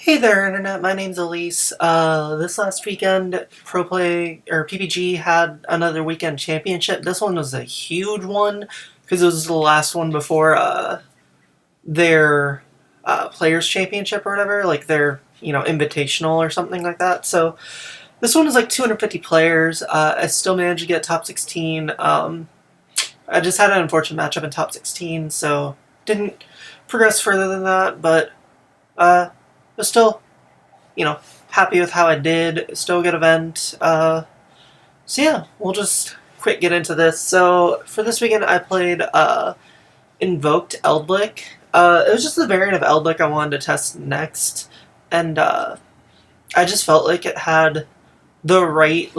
Hey there, Internet. My name's Elise. This last weekend, Pro Play or PPG had another weekend championship. This one was a huge one because it was the last one before their Players Championship or whatever, like their invitational or something like that. So this one was like 250 players. I still managed to get top 16. I just had an unfortunate matchup in top 16, so didn't progress further than that, but. But still, happy with how I did. Still a good event. So yeah, we'll just quick get into this. So for this weekend, I played Invoked Eldlich. It was just the variant of Eldlich I wanted to test next, and I just felt like it had the right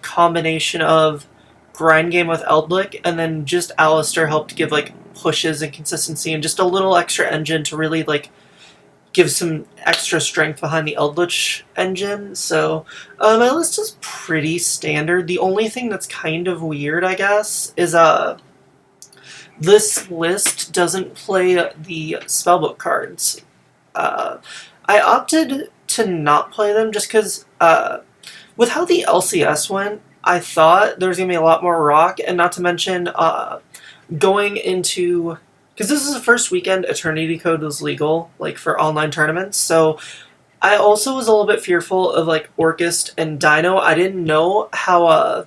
combination of grind game with Eldlich, and then just Alistair helped give pushes and consistency and just a little extra engine to really give some extra strength behind the Eldlich engine. So my list is pretty standard. The only thing that's kind of weird, I guess, is this list doesn't play the spellbook cards. I opted to not play them just because with how the LCS went, I thought there was going to be a lot more rock, and not to mention going into... Because this is the first weekend Eternity Code was legal, for online tournaments, so I also was a little bit fearful of, Orchist and Dino. I didn't know how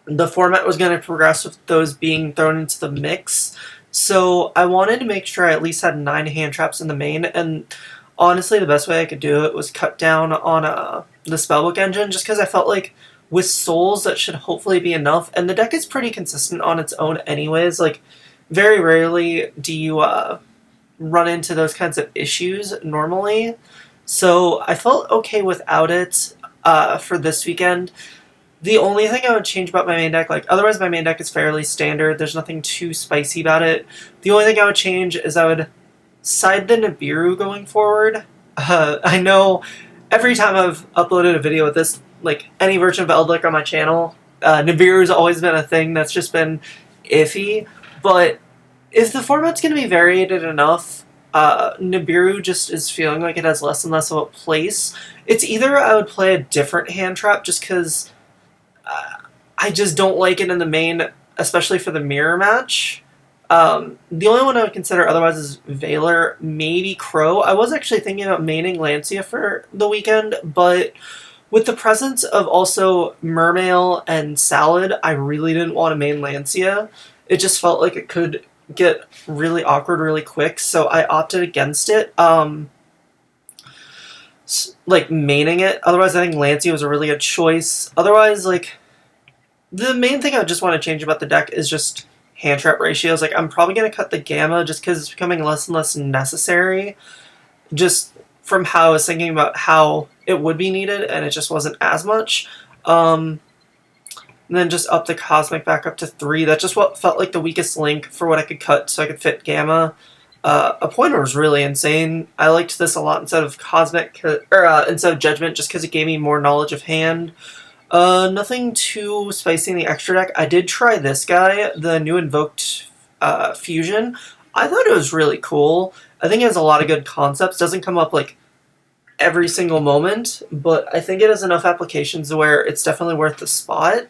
the format was going to progress with those being thrown into the mix, so I wanted to make sure I at least had 9 hand traps in the main, and honestly, the best way I could do it was cut down on the Spellbook engine, just because I felt like with Souls, that should hopefully be enough, and the deck is pretty consistent on its own anyways, very rarely do you run into those kinds of issues normally. So I felt okay without it for this weekend. The only thing I would change about my main deck, otherwise my main deck is fairly standard. There's nothing too spicy about it. The only thing I would change is I would side the Nibiru going forward. I know every time I've uploaded a video with this, any version of Eldlich on my channel, Nibiru's always been a thing that's just been iffy. But if the format's going to be variated enough, Nibiru just is feeling like it has less and less of a place. It's either I would play a different hand trap just because I just don't like it in the main, especially for the mirror match. The only one I would consider otherwise is Valor, maybe Crow. I was actually thinking about maining Lancia for the weekend, but with the presence of also Mermail and Salad, I really didn't want to main Lancia. It just felt like it could get really awkward really quick, so I opted against it. Maining it. Otherwise, I think Lancia was a really good choice. Otherwise, the main thing I just want to change about the deck is just hand trap ratios. I'm probably going to cut the Gamma just because it's becoming less and less necessary. Just from how I was thinking about how it would be needed, and it just wasn't as much. And then just up the Cosmic back up to 3. That's just what felt like the weakest link for what I could cut so I could fit Gamma. Appointer was really insane. I liked this a lot instead of Cosmic, or instead of Judgment, just because it gave me more knowledge of hand. Nothing too spicy in the extra deck. I did try this guy, the new Invoked Fusion. I thought it was really cool. I think it has a lot of good concepts. Doesn't come up every single moment, but I think it has enough applications where it's definitely worth the spot.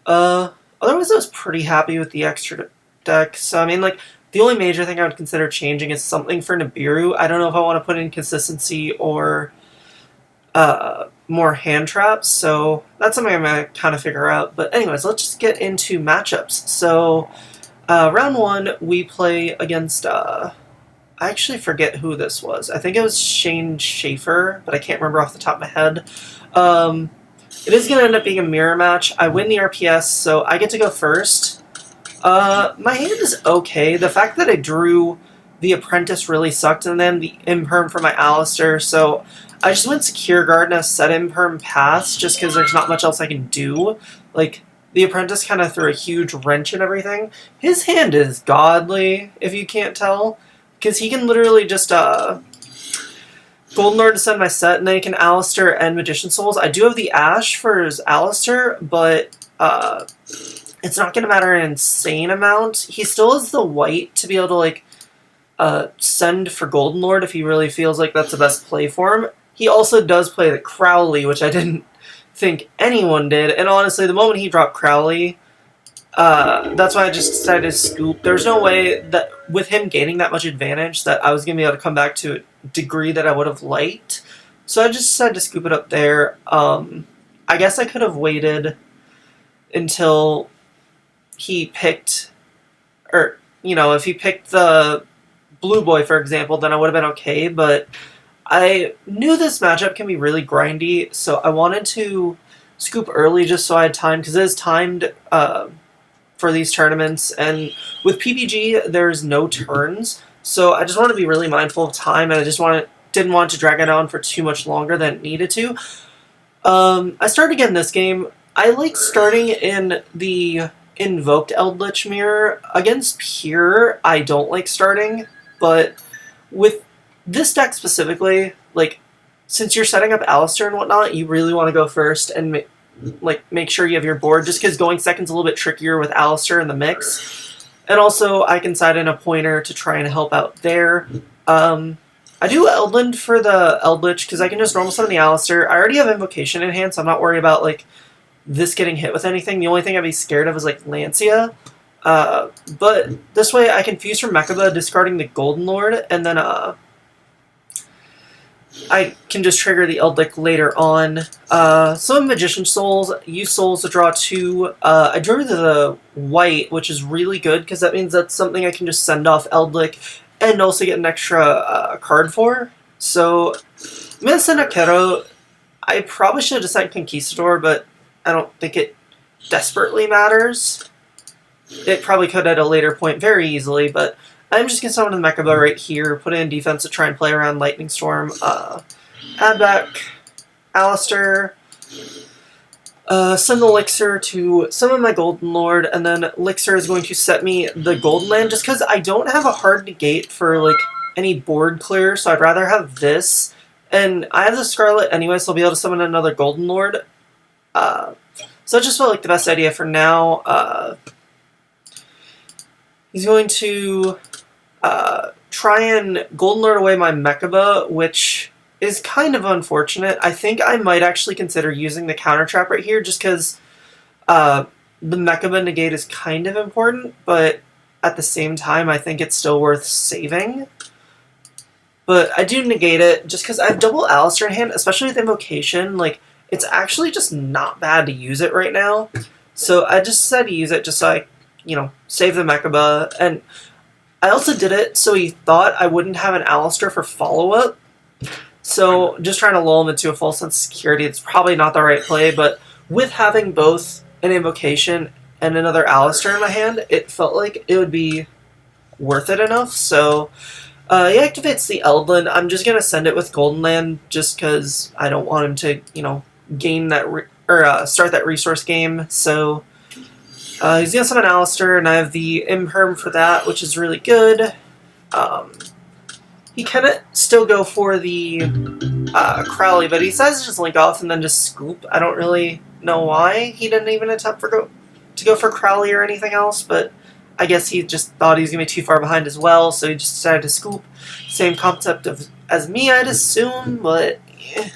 Otherwise I was pretty happy with the extra deck. So, I mean, the only major thing I would consider changing is something for Nibiru. I don't know if I want to put in consistency or more hand traps, so that's something I'm going to kind of figure out. But anyways, let's just get into matchups. So, round 1, we play against, I actually forget who this was. I think it was Shane Schaefer, but I can't remember off the top of my head. It is going to end up being a mirror match. I win the RPS, so I get to go first. My hand is okay. The fact that I drew the Apprentice really sucked, and then the Imperm for my Alistair, so I just went Secure Guard and a set Imperm pass, just because there's not much else I can do. The Apprentice kind of threw a huge wrench in everything. His hand is godly, if you can't tell, because he can literally just, Golden Lord to send my set, and then he can Alistair and Magician Souls. I do have the Ash for his Alistair, but it's not going to matter an insane amount. He still has the white to be able to, send for Golden Lord if he really feels like that's the best play for him. he also does play the Crowley, which I didn't think anyone did. And honestly, the moment he dropped Crowley, that's why I just decided to scoop. There's no way that with him gaining that much advantage that I was going to be able to come back to a degree that I would have liked. So I just decided to scoop it up there. I guess I could have waited until he picked, or, if he picked the Blue Boy, for example, then I would have been okay, but I knew this matchup can be really grindy, so I wanted to scoop early just so I had time, because it is timed for these tournaments, and with PPG, there's no turns, so I just want to be really mindful of time, and I just didn't want to drag it on for too much longer than it needed to. I started again this game. I like starting in the Invoked Eldlich mirror. Against Pure, I don't like starting, but with this deck specifically, like, since you're setting up Alistair and whatnot, you really want to go first and make sure you have your board, just because going second's a little bit trickier with Alistair in the mix. And also, I can side in a pointer to try and help out there. I do Eldland for the Eldlich, because I can just normal summon the Alistair. I already have Invocation in hand, so I'm not worried about, this getting hit with anything. The only thing I'd be scared of is, Lancia. But this way, I can fuse from Mechaba, discarding the Golden Lord, and then, I can just trigger the Eldlich later on. Some Magician Souls, use Souls to draw 2. I drew the white, which is really good, because that means that's something I can just send off Eldlich, and also get an extra card for. So, I'm going to send a Kero. I probably should have just sent Conquistador, but I don't think it desperately matters. It probably could at a later point very easily, but I'm just going to summon the Mechaba right here, put it in defense to try and play around Lightning Storm, add back Alistair, send the Elixir to summon my Golden Lord, and then Elixir is going to set me the Golden Land, just because I don't have a hard negate for, any board clear, so I'd rather have this. And I have the Scarlet anyway, so I'll be able to summon another Golden Lord. So it just felt like the best idea for now. He's going to try and Golden Lord away my Mechaba, which is kind of unfortunate. I think I might actually consider using the counter trap right here, just because the Mechaba negate is kind of important, but at the same time, I think it's still worth saving. But I do negate it, just because I have double Alistair in hand, especially with Invocation. It's actually just not bad to use it right now. So I just decided to use it just so I, save the Mechaba. And I also did it so he thought I wouldn't have an Alistair for follow-up. So just trying to lull him into a false sense of security. It's probably not the right play, but with having both an Invocation and another Alistair in my hand, it felt like it would be worth it enough. So he activates the Eldland. I'm just going to send it with Golden Land just because I don't want him to, gain that, start that resource game. So he's going to summon Alistair, and I have the Imperm for that, which is really good. He can still go for the Crowley, but he decides to just link off and then just scoop. I don't really know why he didn't even attempt to go for Crowley or anything else, but I guess he just thought he was going to be too far behind as well, so he just decided to scoop. Same concept as me, I'd assume, but yeah.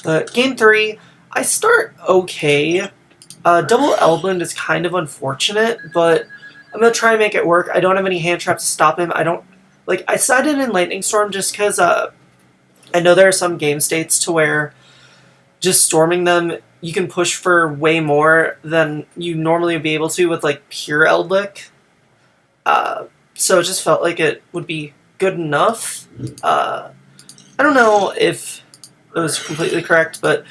But game 3, I start okay. Double Eldland is kind of unfortunate, but I'm going to try and make it work. I don't have any hand traps to stop him. I sided in Lightning Storm just because I know there are some game states to where just storming them, you can push for way more than you normally would be able to with, pure Eldlich. So it just felt like it would be good enough. I don't know if it was completely correct, but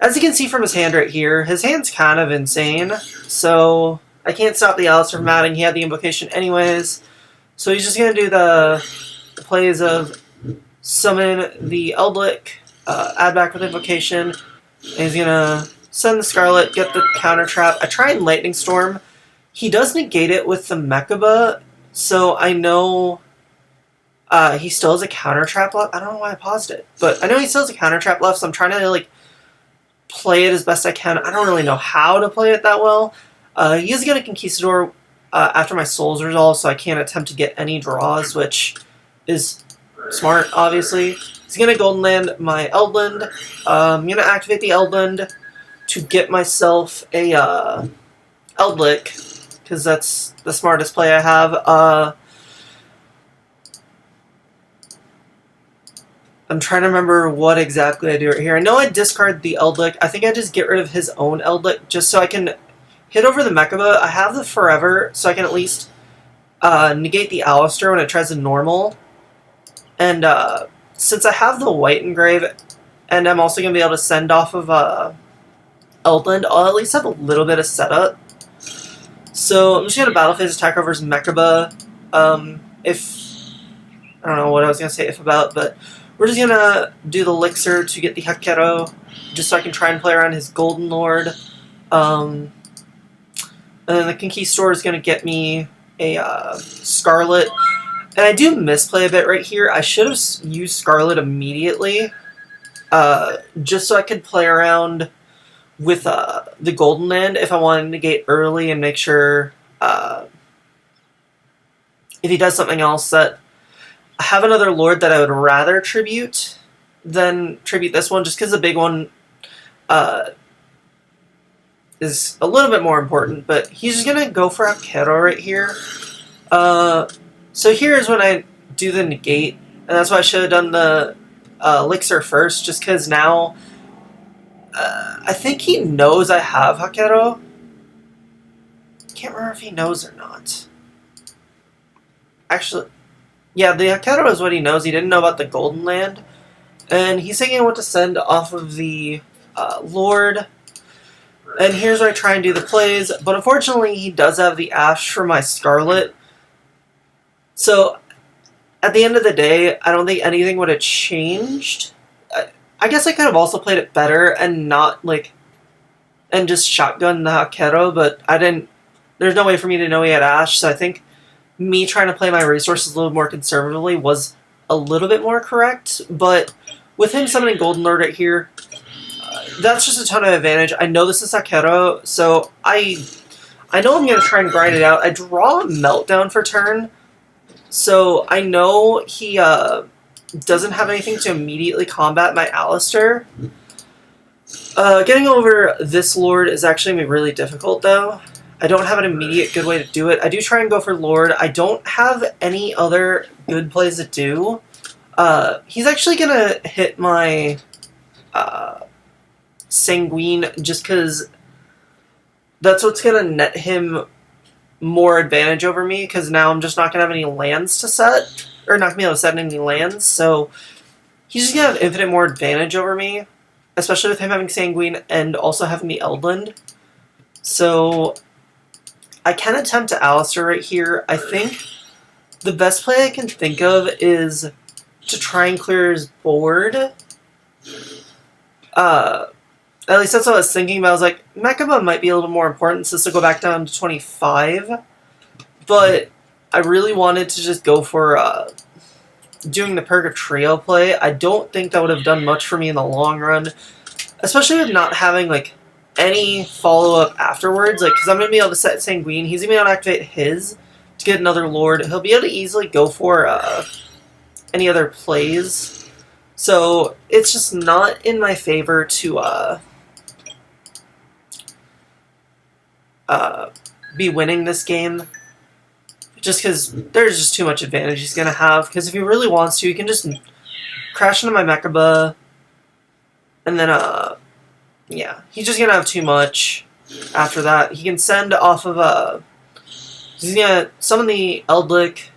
as you can see from his hand right here, his hand's kind of insane, so I can't stop the Alistair from adding. He had the Invocation anyways, so he's just going to do the plays of summon the Eldlich, add back with Invocation, and he's going to send the Scarlet, get the counter trap. I try and Lightning Storm. He does negate it with the Mechaba, so I know he still has a counter trap left. I don't know why I paused it, but I know he still has a counter trap left, so I'm trying to play it as best I can. I don't really know how to play it that well. He is going to Conquistador after my Souls resolve, so I can't attempt to get any draws, which is Smart, obviously. He's going to Golden Land my Eldland. I'm going to activate the Eldland to get myself a Eldlich, because that's the smartest play I have. I'm trying to remember what exactly I do right here. I know I discard the Eldlich. I think I just get rid of his own Eldlich just so I can hit over the Mechaba. I have the Forever, so I can at least negate the Alistair when it tries to normal. And since I have the White Engrave, and I'm also going to be able to send off of Eldland, I'll at least have a little bit of setup. So I'm just going to Battle Phase attack over his Mechaba. I don't know what I was going to say if about, but we're just going to do the Elixir to get the Hakero, just so I can try and play around his Golden Lord. And then the Conquistador is going to get me a Scarlet. And I do misplay a bit right here. I should have used Scarlet immediately, just so I could play around with the Golden Land if I wanted to negate early and make sure if he does something else that I have another Lord that I would rather tribute than tribute this one, just because the big one is a little bit more important. But he's just going to go for Hakero right here. So here's when I do the negate, and that's why I should have done the Elixir first, just because now I think he knows I have Hakero. Can't remember if he knows or not. Actually, yeah, the Hakero is what he knows. He didn't know about the Golden Land. And he's thinking what to send off of the Lord. And here's where I try and do the plays. But unfortunately, he does have the Ash for my Scarlet. So, at the end of the day, I don't think anything would have changed. I guess I could have also played it better and not, and just shotgun the Hakero, but I didn't. There's no way for me to know he had Ash, so I think me trying to play my resources a little more conservatively was a little bit more correct. But with him summoning Golden Lord right here, that's just a ton of advantage. I know this is Hakero, so I know I'm going to try and grind it out. I draw a Meltdown for turn, so I know he doesn't have anything to immediately combat my Alistair. Getting over this Lord is actually going to be really difficult, though. I don't have an immediate good way to do it. I do try and go for Lord. I don't have any other good plays to do. He's actually going to hit my Sanguine just because that's what's going to net him more advantage over me, because now I'm just not going to have any lands to set, or not going to be able to set any lands, so he's just going to have infinite more advantage over me, especially with him having Sanguine and also having the Eldland. So I can attempt to Alistair right here. I think the best play I can think of is to try and clear his board. At least that's what I was thinking, but I was like, Mechaba might be a little more important since to go back down to 25. But I really wanted to just go for doing the Purgatrio play. I don't think that would have done much for me in the long run, especially with not having any follow-up afterwards. Because I'm going to be able to set Sanguine. He's going to be able to activate his to get another Lord. He'll be able to easily go for any other plays. So it's just not in my favor to be winning this game, just because there's just too much advantage he's going to have. Because if he really wants to, he can just crash into my Mechaba, and then, yeah, he's just going to have too much after that. He can send off of, he's going to summon the Eldlich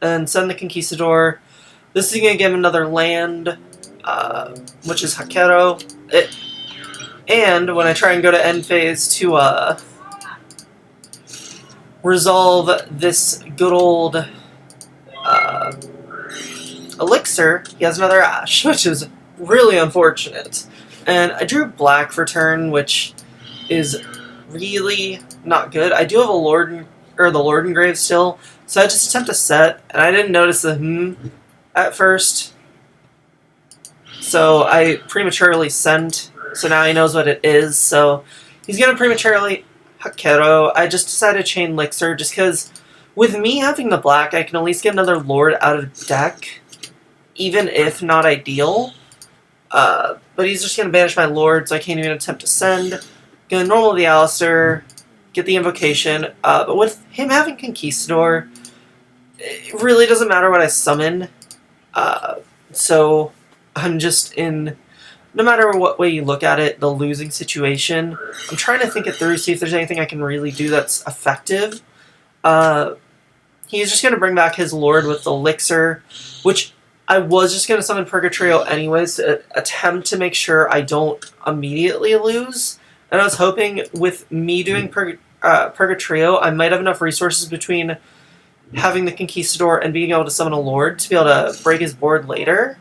and send the Conquistador. This is going to give him another land, which is Hakero. And when I try and go to end phase to, resolve this good old Elixir, he has another Ash, which is really unfortunate. And I drew black for turn, which is really not good. I do have a the Lord Engrave still, so I just attempt to set, and I didn't notice the at first. So I prematurely sent, so now he knows what it is, so he's gonna prematurely Hakero. I just decided to chain Elixir just because with me having the black, I can at least get another Lord out of deck. even if not ideal. But he's just going to banish my Lord, so I can't even attempt to send. Going to normal the Alistair, get the Invocation. But with him having Conquistador, it really doesn't matter what I summon. So I'm just in, no matter what way you look at it, the losing situation. I'm trying to think it through, see if there's anything I can really do that's effective. He's just going to bring back his Lord with the Elixir, which I was just going to summon Purgatrio anyways to attempt to make sure I don't immediately lose. And I was hoping with me doing Purgatrio, I might have enough resources between having the Conquistador and being able to summon a Lord to be able to break his board later.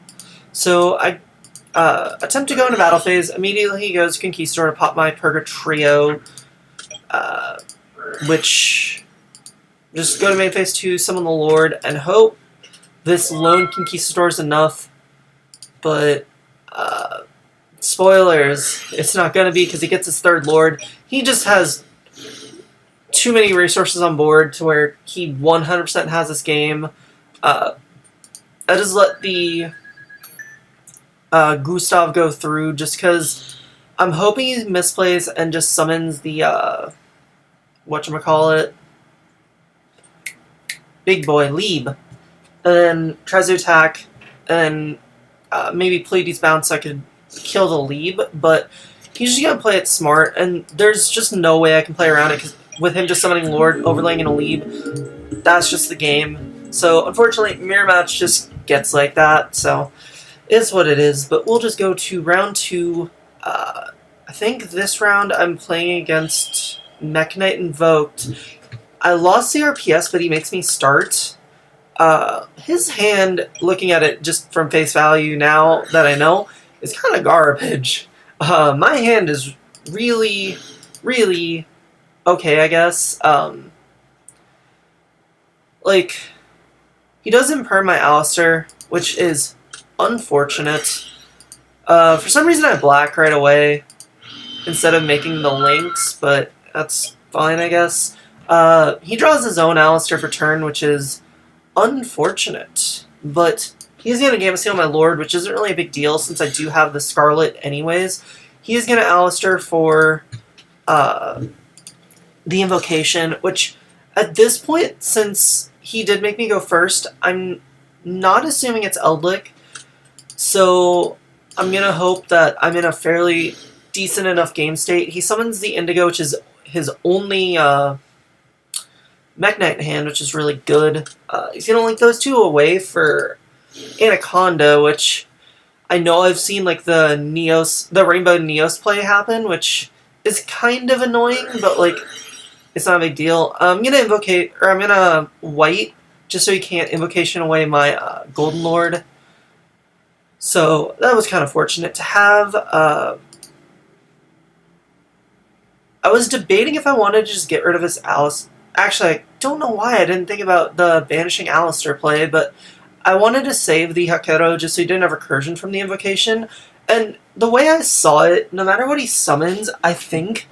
So I attempt to go into battle phase. Immediately he goes Conquistador to pop my Purgatrio, which just go to main phase 2, summon the Lord, and hope this lone Conquistador is enough. But spoilers, it's not going to be because he gets his third Lord. He just has too many resources on board to where he 100% has this game. I just let the Gustav go through just because I'm hoping he misplays and just summons the whatchamacallit, big boy Lieb, and then tries to attack, and maybe Pleiades bounce so I could kill the Lieb, but he's just gonna play it smart, and there's just no way I can play around it because with him just summoning Lord, overlaying in a Lieb, that's just the game. So unfortunately, Mirror Match just gets like that, so it's what it is. But we'll just go to round 2. I think this round I'm playing against Mech Knight Invoked. I lost CRPS, but he makes me start. His hand, looking at it just from face value now that I know, is kind of garbage. My hand is really, really okay, I guess. Like, he does imperm my Alistair, which is unfortunate. For some reason I black right away instead of making the links, but that's fine, I guess. He draws his own Alistair for turn, which is unfortunate. But he's going to Gamma Seal my Lord, which isn't really a big deal since I do have the Scarlet anyways. He is going to Alistair for the Invocation, which at this point, since he did make me go first, I'm not assuming it's Eldlich. So I'm going to hope that I'm in a fairly decent enough game state. He summons the Indigo, which is his only Mech Knight hand, which is really good. He's going to link those two away for Anaconda, which I know I've seen like the Rainbow Neos play happen, which is kind of annoying, but like it's not a big deal. I'm going to white just so he can't Invocation away my Golden Lord. So that was kind of fortunate to have. I was debating if I wanted to just get rid of his Alice. Actually, I don't know why I didn't think about the Banishing Alistair play, but I wanted to save the Hakero just so he didn't have recursion from the Invocation. And the way I saw it, no matter what he summons, I think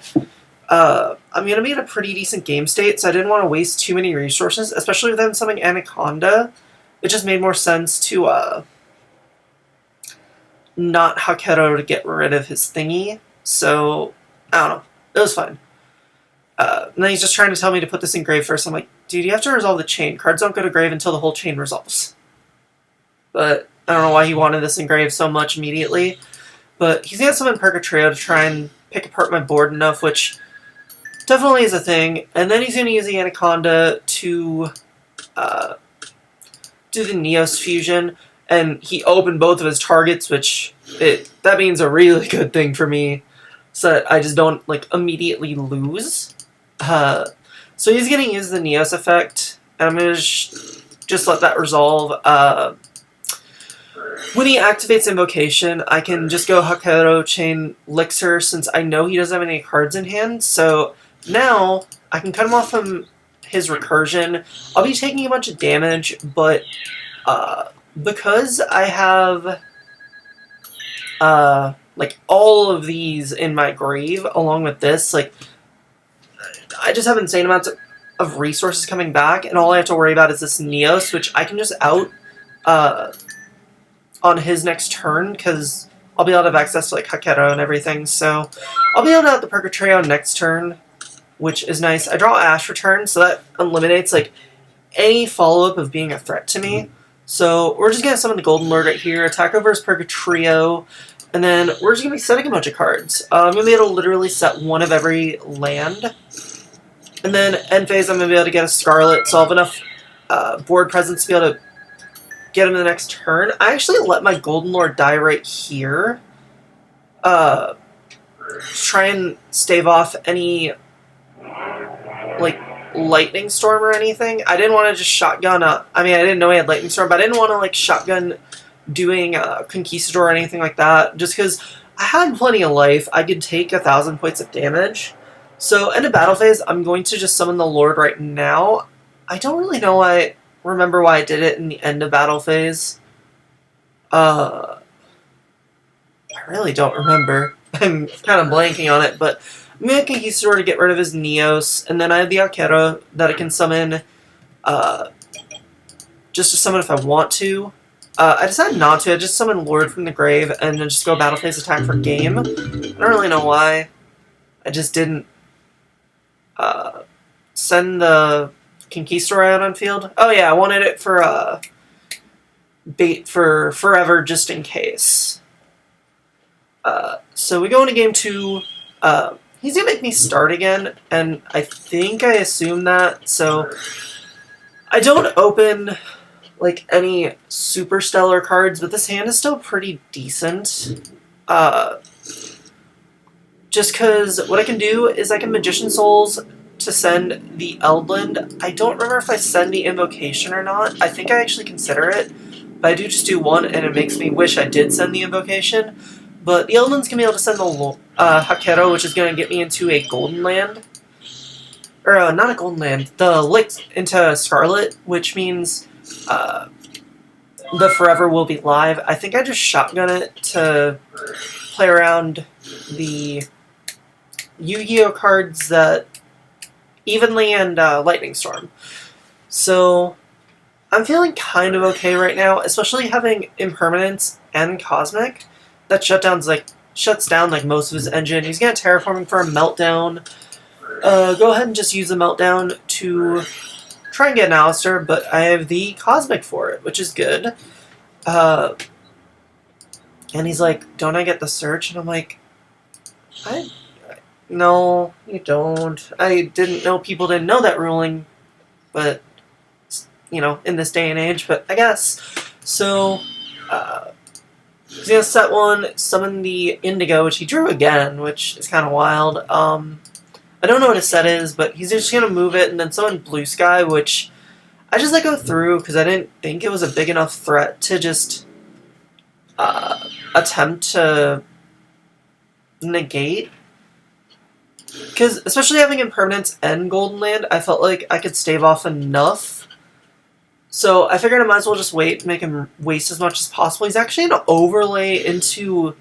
I'm going to be in a pretty decent game state, so I didn't want to waste too many resources, especially with him summoning Anaconda. It just made more sense to not Hakero to get rid of his thingy. So, I don't know. It was fine. And then he's just trying to tell me to put this in grave first. I'm like, dude, you have to resolve the chain. Cards don't go to grave until the whole chain resolves. But I don't know why he wanted this in grave so much immediately. But he's going to summon Purgatrio to try and pick apart my board enough, which definitely is a thing. And then he's going to use the Anaconda to do the Neos fusion. And he opened both of his targets, which that means a really good thing for me, so that I just don't like immediately lose. So he's going to use the Neos effect, and I'm going to just let that resolve. When he activates Invocation, I can just go Hakero, chain Elixir, since I know he doesn't have any cards in hand. So now I can cut him off from his recursion. I'll be taking a bunch of damage, but because I have like all of these in my grave along with this, like I just have insane amounts of resources coming back, and all I have to worry about is this Neos, which I can just on his next turn, because I'll be able to have access to like Hakero and everything, so I'll be able to have the Purgatrio next turn, which is nice. I draw Ash Return, so that eliminates like any follow-up of being a threat to me. So we're just going to summon the Golden Lord right here, attack over his Purgatrio, and then we're just going to be setting a bunch of cards. I'm going to be able to literally set one of every land. And then end phase, I'm going to be able to get a Scarlet, so I'll have enough board presence to be able to get him the next turn. I actually let my Golden Lord die right here. Try and stave off any, like, Lightning Storm or anything. I didn't want to just shotgun up. I mean, I didn't know he had Lightning Storm, but I didn't want to, like, shotgun doing Conquistador or anything like that, just because I had plenty of life. I could take 1,000 points of damage. So, end of battle phase, I'm going to just summon the Lord right now. I don't really know remember why I did it in the end of battle phase. I really don't remember. I'm kind of blanking on it, but I'm going to Conquistador to get rid of his Neos, and then I have the Akero that I can summon just to summon if I want to. I decided not to. I just summon Lord from the grave and then just go battle phase attack for game. I don't really know why. I just didn't send the Conquistador out on field. Oh yeah, I wanted it for bait for forever just in case. So we go into game 2. He's going to make me start again, and I think I assume that, so I don't open like any super stellar cards, but this hand is still pretty decent. Just because what I can do is I can Magician Souls to send the Eldland. I don't remember if I send the Invocation or not. I think I actually consider it, but I do just do one, and it makes me wish I did send the Invocation. But the Eldland's going to be able to send the Hakero, which is going to get me into a Golden Land. Or, not a Golden Land. The Licks into Scarlet, which means the Forever will be live. I think I just shotgun it to play around the Yu-Gi-Oh cards that Evenly and Lightning Storm. So I'm feeling kind of okay right now, especially having Impermanence and Cosmic. That shuts down like most of his engine. He's gonna terraforming for a Meltdown. Go ahead and just use the Meltdown to try and get an Alistair, but I have the Cosmic for it, which is good. And he's like, don't I get the search? And I'm like, no, you don't. I didn't know people didn't know that ruling, but, you know, in this day and age, but I guess. So, he's going to set one, summon the Indigo, which he drew again, which is kind of wild. I don't know what his set is, but he's just going to move it, and then summon Blue Sky, which I just let go through, because I didn't think it was a big enough threat to just attempt to negate. Because, especially having Impermanence and Golden Land, I felt like I could stave off enough. So I figured I might as well just wait, make him waste as much as possible. He's actually an overlay into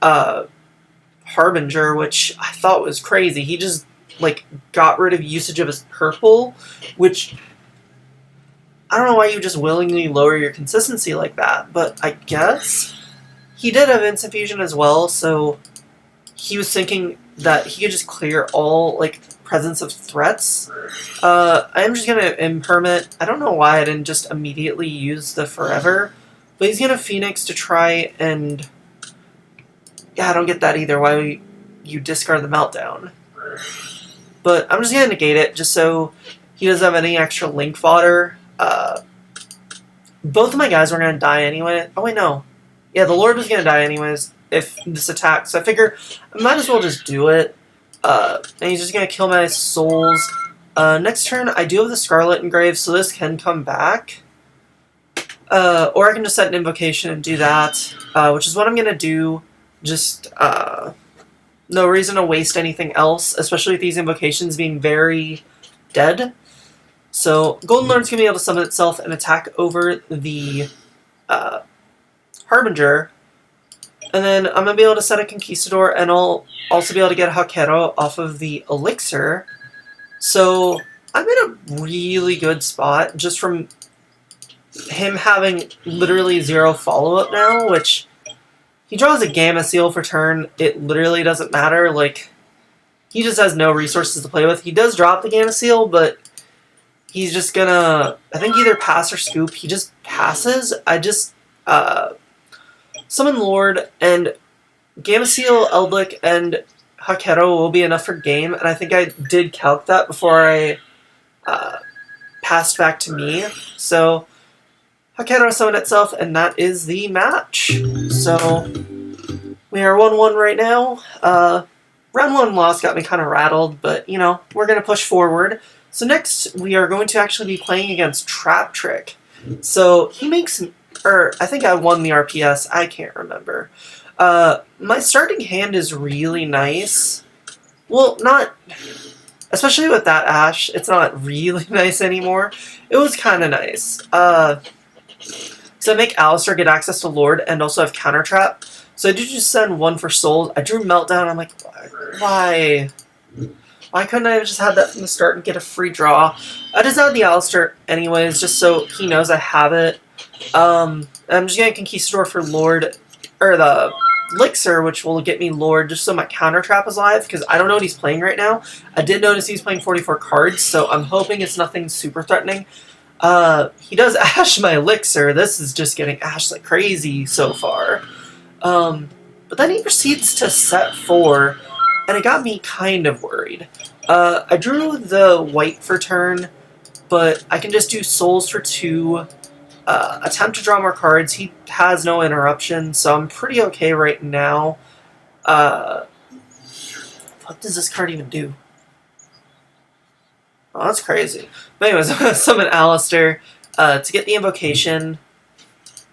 Harbinger, which I thought was crazy. He just, like, got rid of usage of his purple, which I don't know why you just willingly lower your consistency like that, but I guess he did have Instant Fusion as well, so he was thinking that he could just clear all, like, presence of threats. I am just going to Impermanent. I don't know why I didn't just immediately use the Forever, but he's going to Phoenix to try and... Yeah, I don't get that either, why you discard the Meltdown. But I'm just going to negate it, just so he doesn't have any extra Link fodder. Both of my guys were going to die anyway. Oh, wait, no. Yeah, the Lord was going to die anyways if this attack, so I figure I might as well just do it. And he's just going to kill my souls. Next turn, I do have the Scarlet engraved, so this can come back. Or I can just set an Invocation and do that, which is what I'm going to do. Just, no reason to waste anything else, especially with these Invocations being very dead. So, Golden Lord's going to be able to summon itself and attack over the Harbinger. And then I'm going to be able to set a Conquistador, and I'll also be able to get a Hakero off of the Elixir. So I'm in a really good spot, just from him having literally 0 follow-up now, which he draws a Gamma Seal for turn. It literally doesn't matter. Like, he just has no resources to play with. He does drop the Gamma Seal, but he's just gonna, I think, either pass or scoop. He just passes. I just summon Lord, and Gamma Seal, Eldlich, and Hakero will be enough for game, and I think I did calc that before I passed back to me. So Hakero summoned itself, and that is the match. So we are 1-1 right now. Round 1 loss got me kind of rattled, but, you know, we're going to push forward. So next, we are going to actually be playing against Trap Trick. So he makes, or I think I won the RPS, I can't remember. My starting hand is really nice. Well, not, especially with that Ash, it's not really nice anymore. It was kind of nice. So I make Alistair get access to Lord and also have Counter Trap. So I did just send 1 for Souls. I drew Meltdown. I'm like, why? Why couldn't I have just had that from the start and get a free draw? I just had the Alistair anyways, just so he knows I have it. I'm just going to Conquistador for Lord, or the Elixir, which will get me Lord, just so my Counter Trap is live, because I don't know what he's playing right now. I did notice he's playing 44 cards, so I'm hoping it's nothing super threatening. He does Ash my Elixir. This is just getting Ash like crazy so far. But then he proceeds to set 4, and it got me kind of worried. I drew the white for turn, but I can just do Souls for 2, attempt to draw more cards. He has no interruption, so I'm pretty okay right now. What does this card even do? Oh, that's crazy. But anyways, I'm going to summon Alistair to get the invocation.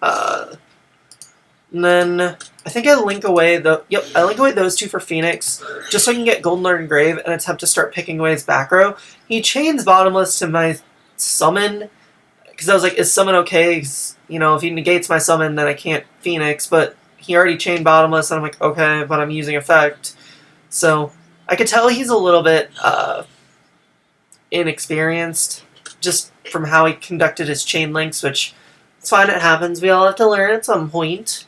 And then I think I link away I link away those 2 for Phoenix, just so I can get Golden Lord Engrave and attempt to start picking away his back row. He chains Bottomless to my summon, because I was like, is summon okay? 'Cause, you know, if he negates my summon, then I can't Phoenix, but he already chained Bottomless, and I'm like, okay, but I'm using effect. So I could tell he's a little bit inexperienced, just from how he conducted his chain links, which, it's fine, it happens. We all have to learn at some point.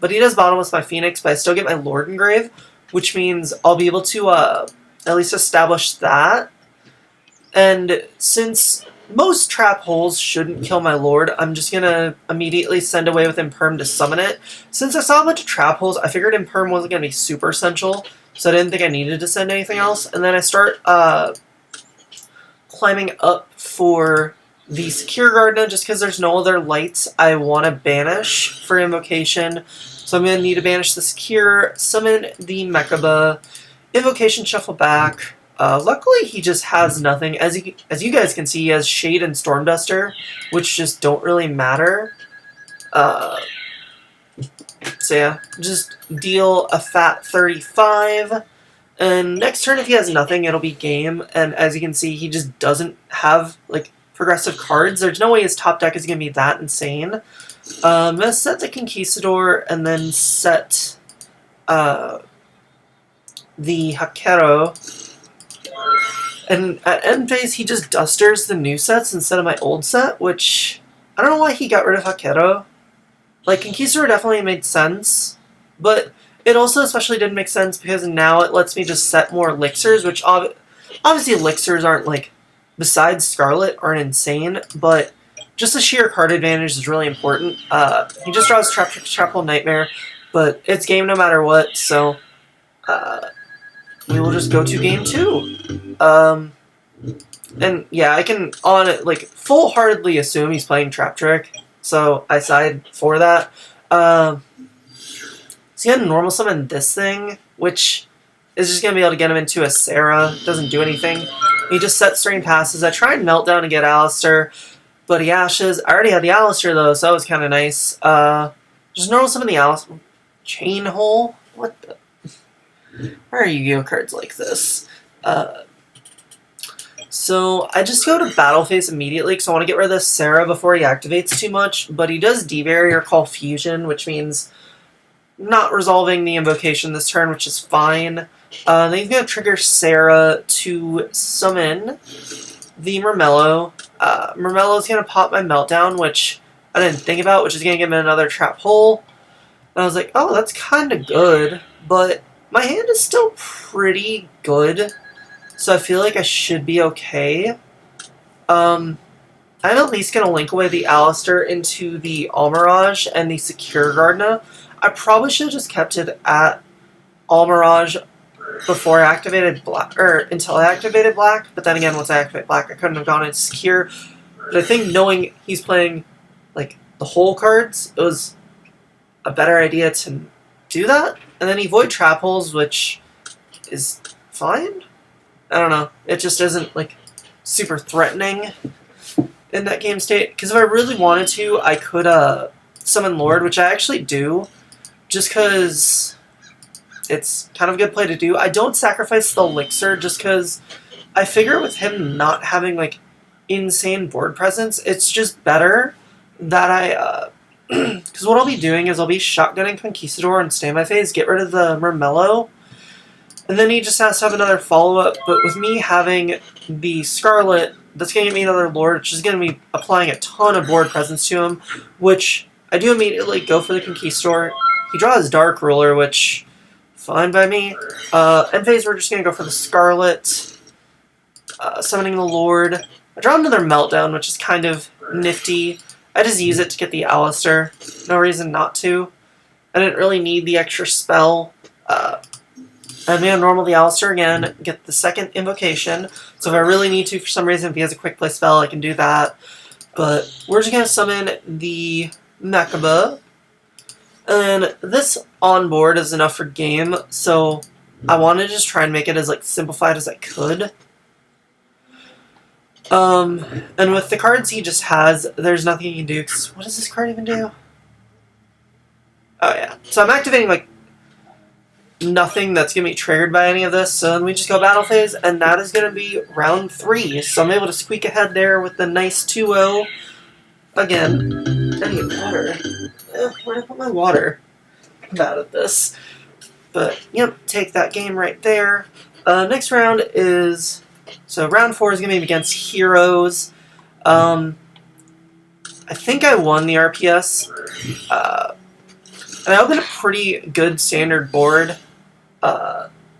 But he does Bottomless my Phoenix, but I still get my Lord Engrave, which means I'll be able to at least establish that. And since most trap holes shouldn't kill my Lord, I'm just going to immediately send away with Imperm to summon it. Since I saw a bunch of trap holes, I figured Imperm wasn't going to be super essential, so I didn't think I needed to send anything else. And then I start climbing up for the Secure Garden, just because there's no other lights I want to banish for Invocation. So I'm going to need to banish the Secure, summon the Mechaba, Invocation, shuffle back. Luckily, he just has nothing. As you guys can see, he has Shade and Stormduster, which just don't really matter. So yeah, just deal a fat 35. And next turn, if he has nothing, it'll be game. And as you can see, he just doesn't have, like, progressive cards. There's no way his top deck is going to be that insane. I'm going to set the Conquistador and then set the Hakero. And at end phase, he just dusters the new sets instead of my old set, which I don't know why he got rid of Hakero. Like, Conquistador definitely made sense, but it also especially didn't make sense because now it lets me just set more elixirs, which obviously elixirs aren't, like, besides Scarlet, aren't insane, but just the sheer card advantage is really important. He just draws Trap Hole Nightmare, but it's game no matter what, so we will just go to game 2. And yeah, I can full-heartedly assume he's playing Trap Trick, so I side for that. So he had normal summon this thing, which is just going to be able to get him into a Sarah. Doesn't do anything. He just sets Strain Passes. I tried Meltdown to get Alistair, but he Ashes. I already had the Alistair, though, so that was kind of nice. Just normal summon the Alistair. Chain Hole? What the? Where are Yu-Gi-Oh cards like this? So I just go to Battle Phase immediately because I want to get rid of this Sarah before he activates too much, but he does D-Barrier, Call Fusion, which means not resolving the invocation this turn, which is fine. Then he's going to trigger Sarah to summon the Mermello, Mermello's going to pop my Meltdown, which I didn't think about, which is going to give me another Trap Hole. And I was like, oh, that's kind of good, but my hand is still pretty good, so I feel like I should be okay. I'm at least going to link away the Alistair into the Almirage and the Secure Gardna. I probably should have just kept it at Almirage before I activated Black, or until I activated Black, but then again, once I activate Black, I couldn't have gone into Secure. But I think knowing he's playing, like, the whole cards, it was a better idea to do that. And then he Void Trap Holes, which is fine. I don't know. It just isn't, like, super threatening in that game state. Because if I really wanted to, I could summon Lord, which I actually do, just because it's kind of a good play to do. I don't sacrifice the Elixir just because I figure with him not having, like, insane board presence, it's just better that I, because what I'll be doing is I'll be shotgunning Conquistador and stay in my phase, get rid of the Mermello, and then he just has to have another follow-up. But with me having the Scarlet, that's going to give me another Lord, which is going to be applying a ton of board presence to him, which I do immediately go for the Conquistador. He draws Dark Ruler, which, fine by me. End phase, we're just going to go for the Scarlet, summoning the Lord. I draw another Meltdown, which is kind of nifty. I just use it to get the Alistair. No reason not to. I didn't really need the extra spell. I'm going to normal the Alistair again, get the second invocation. So if I really need to, for some reason, if he has a quick play spell, I can do that. But we're just going to summon the Mechaba. And this onboard is enough for game, so I want to just try and make it as, like, simplified as I could. And with the cards he just has, there's nothing he can do, 'cause what does this card even do? Oh yeah, so I'm activating, like, nothing that's going to be triggered by any of this, so then we just go battle phase, and that is going to be round 3, so I'm able to squeak ahead there with the nice 2-0. Again, I need water. Where did I put my water? I'm bad at this. But, yep, take that game right there. Next round is... So round 4 is going to be against Heroes. I think I won the RPS. And I opened a pretty good standard board.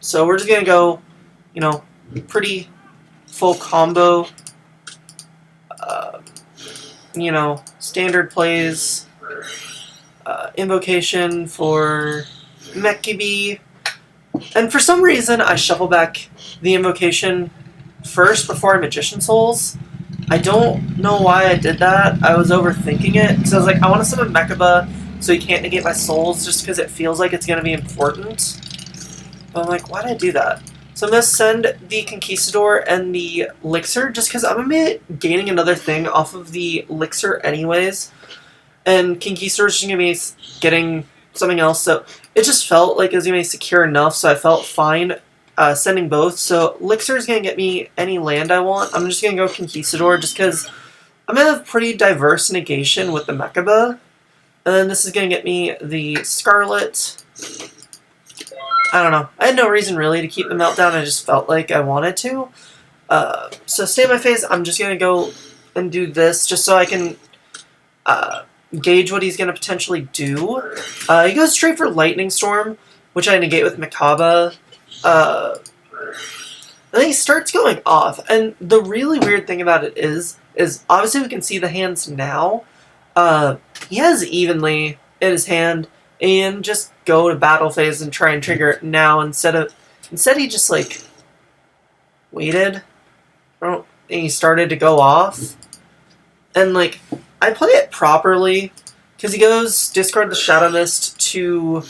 So we're just going to go, you know, pretty full combo. You know, standard plays. Invocation for Mekibi. And for some reason, I shuffle back the Invocation first before I Magician Souls. I don't know why I did that. I was overthinking it. Because I was like, I want to summon Mechaba so he can't negate my souls just because it feels like it's going to be important. But I'm like, why did I do that? So I'm going to send the Conquistador and the Elixir just because I'm going to be gaining another thing off of the Elixir anyways. And Conquistador's just going to be getting something else. So it just felt like it was going to be secure enough, so I felt fine sending both. So Elixir is going to get me any land I want. I'm just going to go Conquistador just because I'm going to have pretty diverse negation with the Mechaba. And then this is going to get me the Scarlet. I don't know. I had no reason really to keep the Meltdown. I just felt like I wanted to. So stay in my phase. I'm just going to go and do this just so I can gauge what he's going to potentially do. He goes straight for Lightning Storm, which I negate with Mechaba. And then he starts going off. And the really weird thing about it is obviously we can see the hands now. He has Evenly in his hand, and just go to battle phase and try and trigger it now instead he just like waited. And he started to go off. And like I play it properly because he goes discard the Shadow Mist to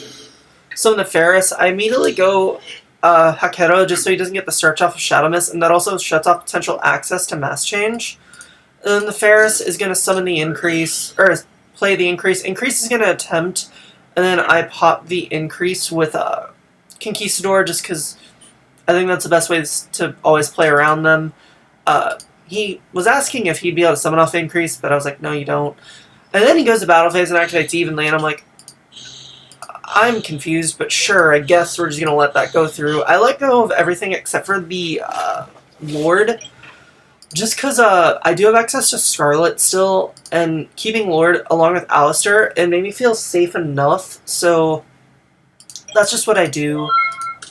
summon the Ferris. I immediately go Hakero just so he doesn't get the search off of Shadow Mist, and that also shuts off potential access to Mass Change. And then the Ferris is going to summon the Increase, or play the Increase. Increase is going to attempt, and then I pop the Increase with Conquistador just because I think that's the best way to always play around them. He was asking if he'd be able to summon off Increase, but I was like, no, you don't. And then he goes to battle phase and activates Evenly, and I'm like, I'm confused, but sure, I guess we're just going to let that go through. I let go of everything except for the Lord. just because I do have access to Scarlet still, and keeping Lord along with Alistair, it made me feel safe enough, so that's just what I do.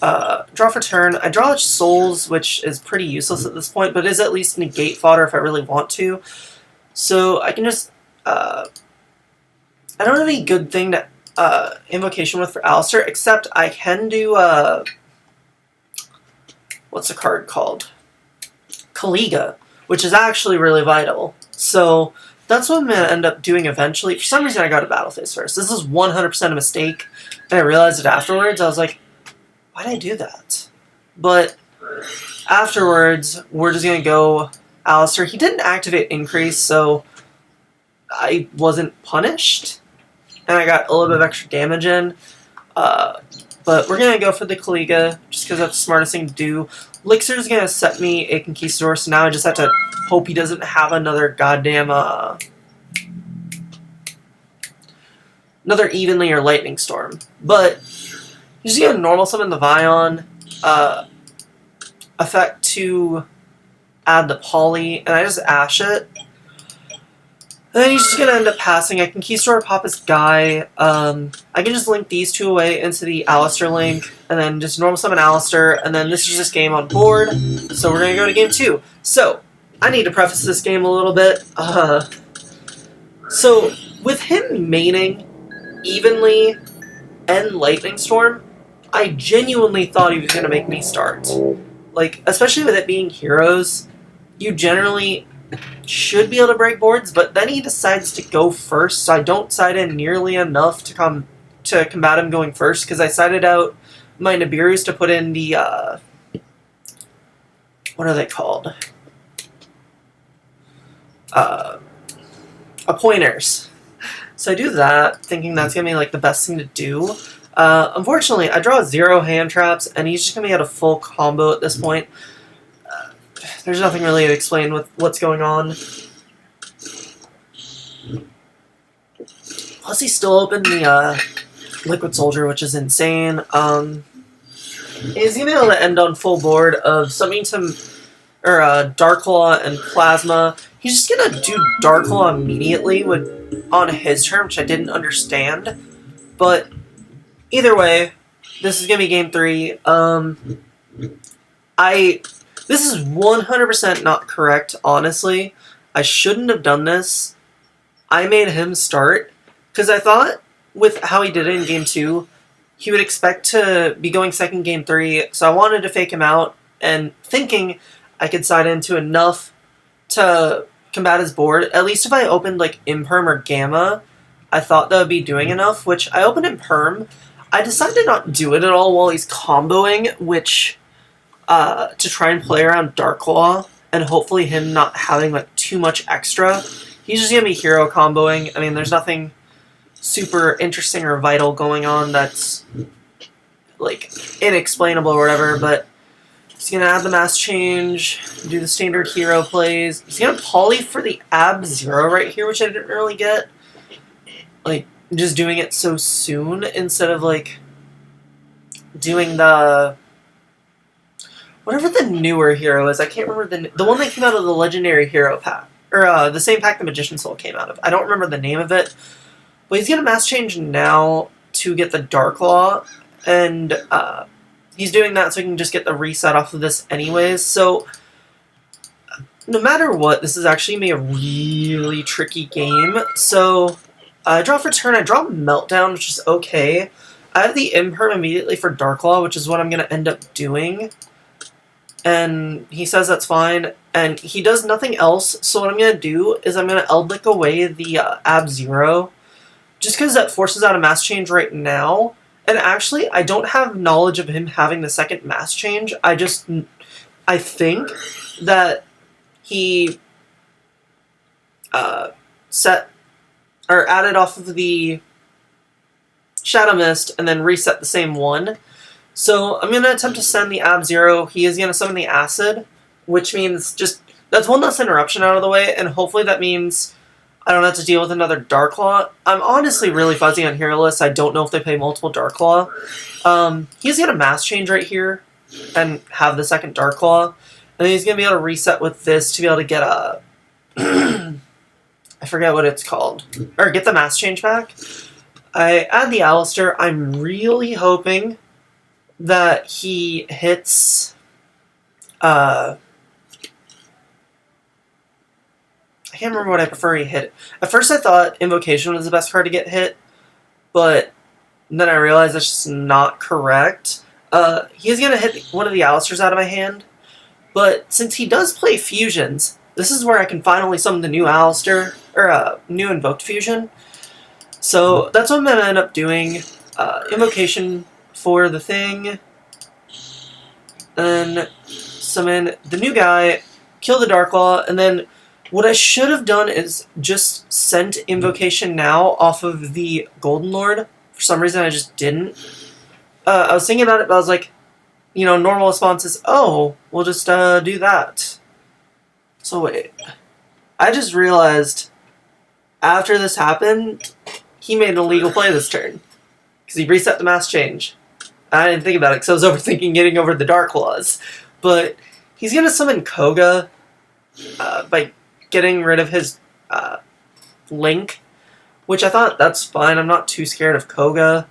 Draw for turn. I draw Souls, which is pretty useless at this point, but is at least negate fodder if I really want to. So I can just... I don't have any good thing to Invocation with for Alistair, except I can do... what's the card called? Coulda, which is actually really vital. So that's what I'm going to end up doing eventually. For some reason I got a Battle Phase first. This is 100% a mistake, and I realized it afterwards. I was like, why did I do that? But afterwards, we're just going to go Alistair. He didn't activate Increase, so I wasn't punished, and I got a little bit of extra damage in. But we're going to go for the Coulda, just because that's the smartest thing to do. Elixir's going to set me a Conquistador, so now I just have to hope he doesn't have another goddamn, another Evenly or Lightning Storm. But he's just going to normal summon the Vion, effect to add the Poly, and I just Ash it. And then he's just going to end up passing. I can Keystore pop his guy. I can just link these two away into the Alistair link, and then just normal summon Alistair, and then this is just game on board. So we're going to go to game 2. So, I need to preface this game a little bit. So, with him maining Evenly and Lightning Storm, I genuinely thought he was going to make me start. Like, especially with it being heroes, you generally should be able to break boards, but then he decides to go first, so I don't side in nearly enough to combat him going first, because I sided out my Nibiru's to put in the, what are they called? Appointers. So I do that, thinking that's going to be like the best thing to do. Unfortunately, I draw 0 hand traps, and he's just going to be at a full combo at this point. There's nothing really to explain with what's going on. Plus, he still opened the Liquid Soldier, which is insane. He's going to be able to end on full board of summoning some Dark Claw and Plasma. He's just going to do Dark Claw immediately on his turn, which I didn't understand. But either way, this is going to be game 3. This is 100% not correct, honestly. I shouldn't have done this. I made him start, because I thought, with how he did it in Game 2, he would expect to be going second Game 3, so I wanted to fake him out, and thinking I could side into enough to combat his board. At least if I opened, like, Imperm or Gamma, I thought that would be doing enough, which I opened Imperm. I decided to not do it at all while he's comboing, which... to try and play around Dark Claw, and hopefully him not having like too much extra. He's just going to be hero comboing. I mean, there's nothing super interesting or vital going on that's like inexplainable or whatever, but he's going to add the mass change, do the standard hero plays. He's going to poly for the Ab-Zero right here, which I didn't really get. Like, just doing it so soon instead of like doing the... whatever the newer hero is, I can't remember the one that came out of the Legendary Hero pack. Or the same pack the Magician Soul came out of. I don't remember the name of it. But he's going to mass change now to get the Dark Law. And he's doing that so he can just get the reset off of this anyways. So, no matter what, this is actually going to be a really tricky game. So, I draw for turn. I draw Meltdown, which is okay. I have the Imperm immediately for Dark Law, which is what I'm going to end up doing. And he says that's fine, and he does nothing else, so what I'm going to do is I'm going to Eldlich away the Ab-Zero, just because that forces out a mass change right now, and actually, I don't have knowledge of him having the second mass change. I think that he added off of the Shadow Mist, and then reset the same one. So I'm going to attempt to send the Ab-Zero. He is going to summon the Acid, which means just... that's one less interruption out of the way, and hopefully that means I don't have to deal with another Dark Claw. I'm honestly really fuzzy on hero lists. I don't know if they play multiple Dark Claw. He's going to mass change right here and have the second Dark Claw. And then he's going to be able to reset with this to be able to get a... I forget what it's called. Or get the mass change back. I add the Alistair. I'm really hoping that he hits... I can't remember what I prefer he hit. At first I thought Invocation was the best card to get hit, but then I realized that's just not correct. He's going to hit one of the Alistairs out of my hand, but since he does play fusions, this is where I can finally summon the new Alistair, or new Invoked fusion. So that's what I'm going to end up doing. Invocation for the thing, then summon the new guy, kill the Darklaw, and then what I should have done is just sent Invocation now off of the Golden Lord. For some reason, I just didn't. I was thinking about it, but I was like, you know, normal response is, oh, we'll just do that. So wait. I just realized after this happened, he made an illegal play this turn. Because he reset the mass change. I didn't think about it because I was overthinking getting over the Darklaws. But he's going to summon Koga by getting rid of his Link, which I thought that's fine. I'm not too scared of Koga.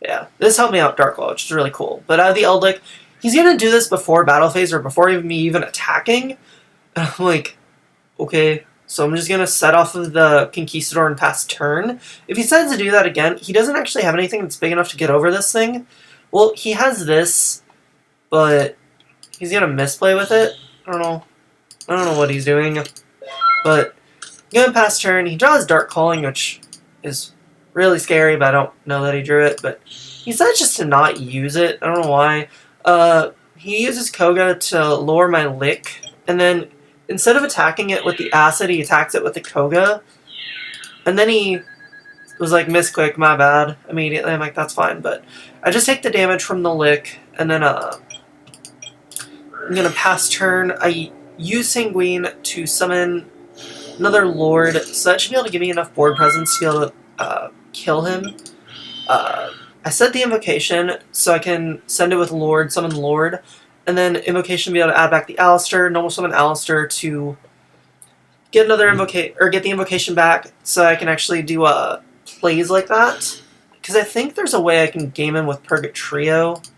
Yeah, this helped me out Darklaw, which is really cool. But out of the Eldlich, he's going to do this before battle phase or before me even attacking. And I'm like, okay, so I'm just going to set off of the Conquistador and pass turn. If he decides to do that again, he doesn't actually have anything that's big enough to get over this thing. Well, he has this, but he's going to misplay with it. I don't know what he's doing, but going to pass turn. He draws Dark Calling, which is really scary, but I don't know that he drew it. But he decides just to not use it. I don't know why. He uses Koga to lower my Lick, and then instead of attacking it with the Acid, he attacks it with the Koga. And then he was like, misclick, my bad, immediately. I'm like, that's fine. But I just take the damage from the Lick, and then I'm going to pass turn. I use Sanguine to summon another Lord, so that should be able to give me enough board presence to be able to kill him. I set the Invocation so I can send it with Lord, summon Lord, and then Invocation be able to add back the Alistair, normal summon Alistair to get another get the Invocation back so I can actually do plays like that. Because I think there's a way I can game him with Purgatrio.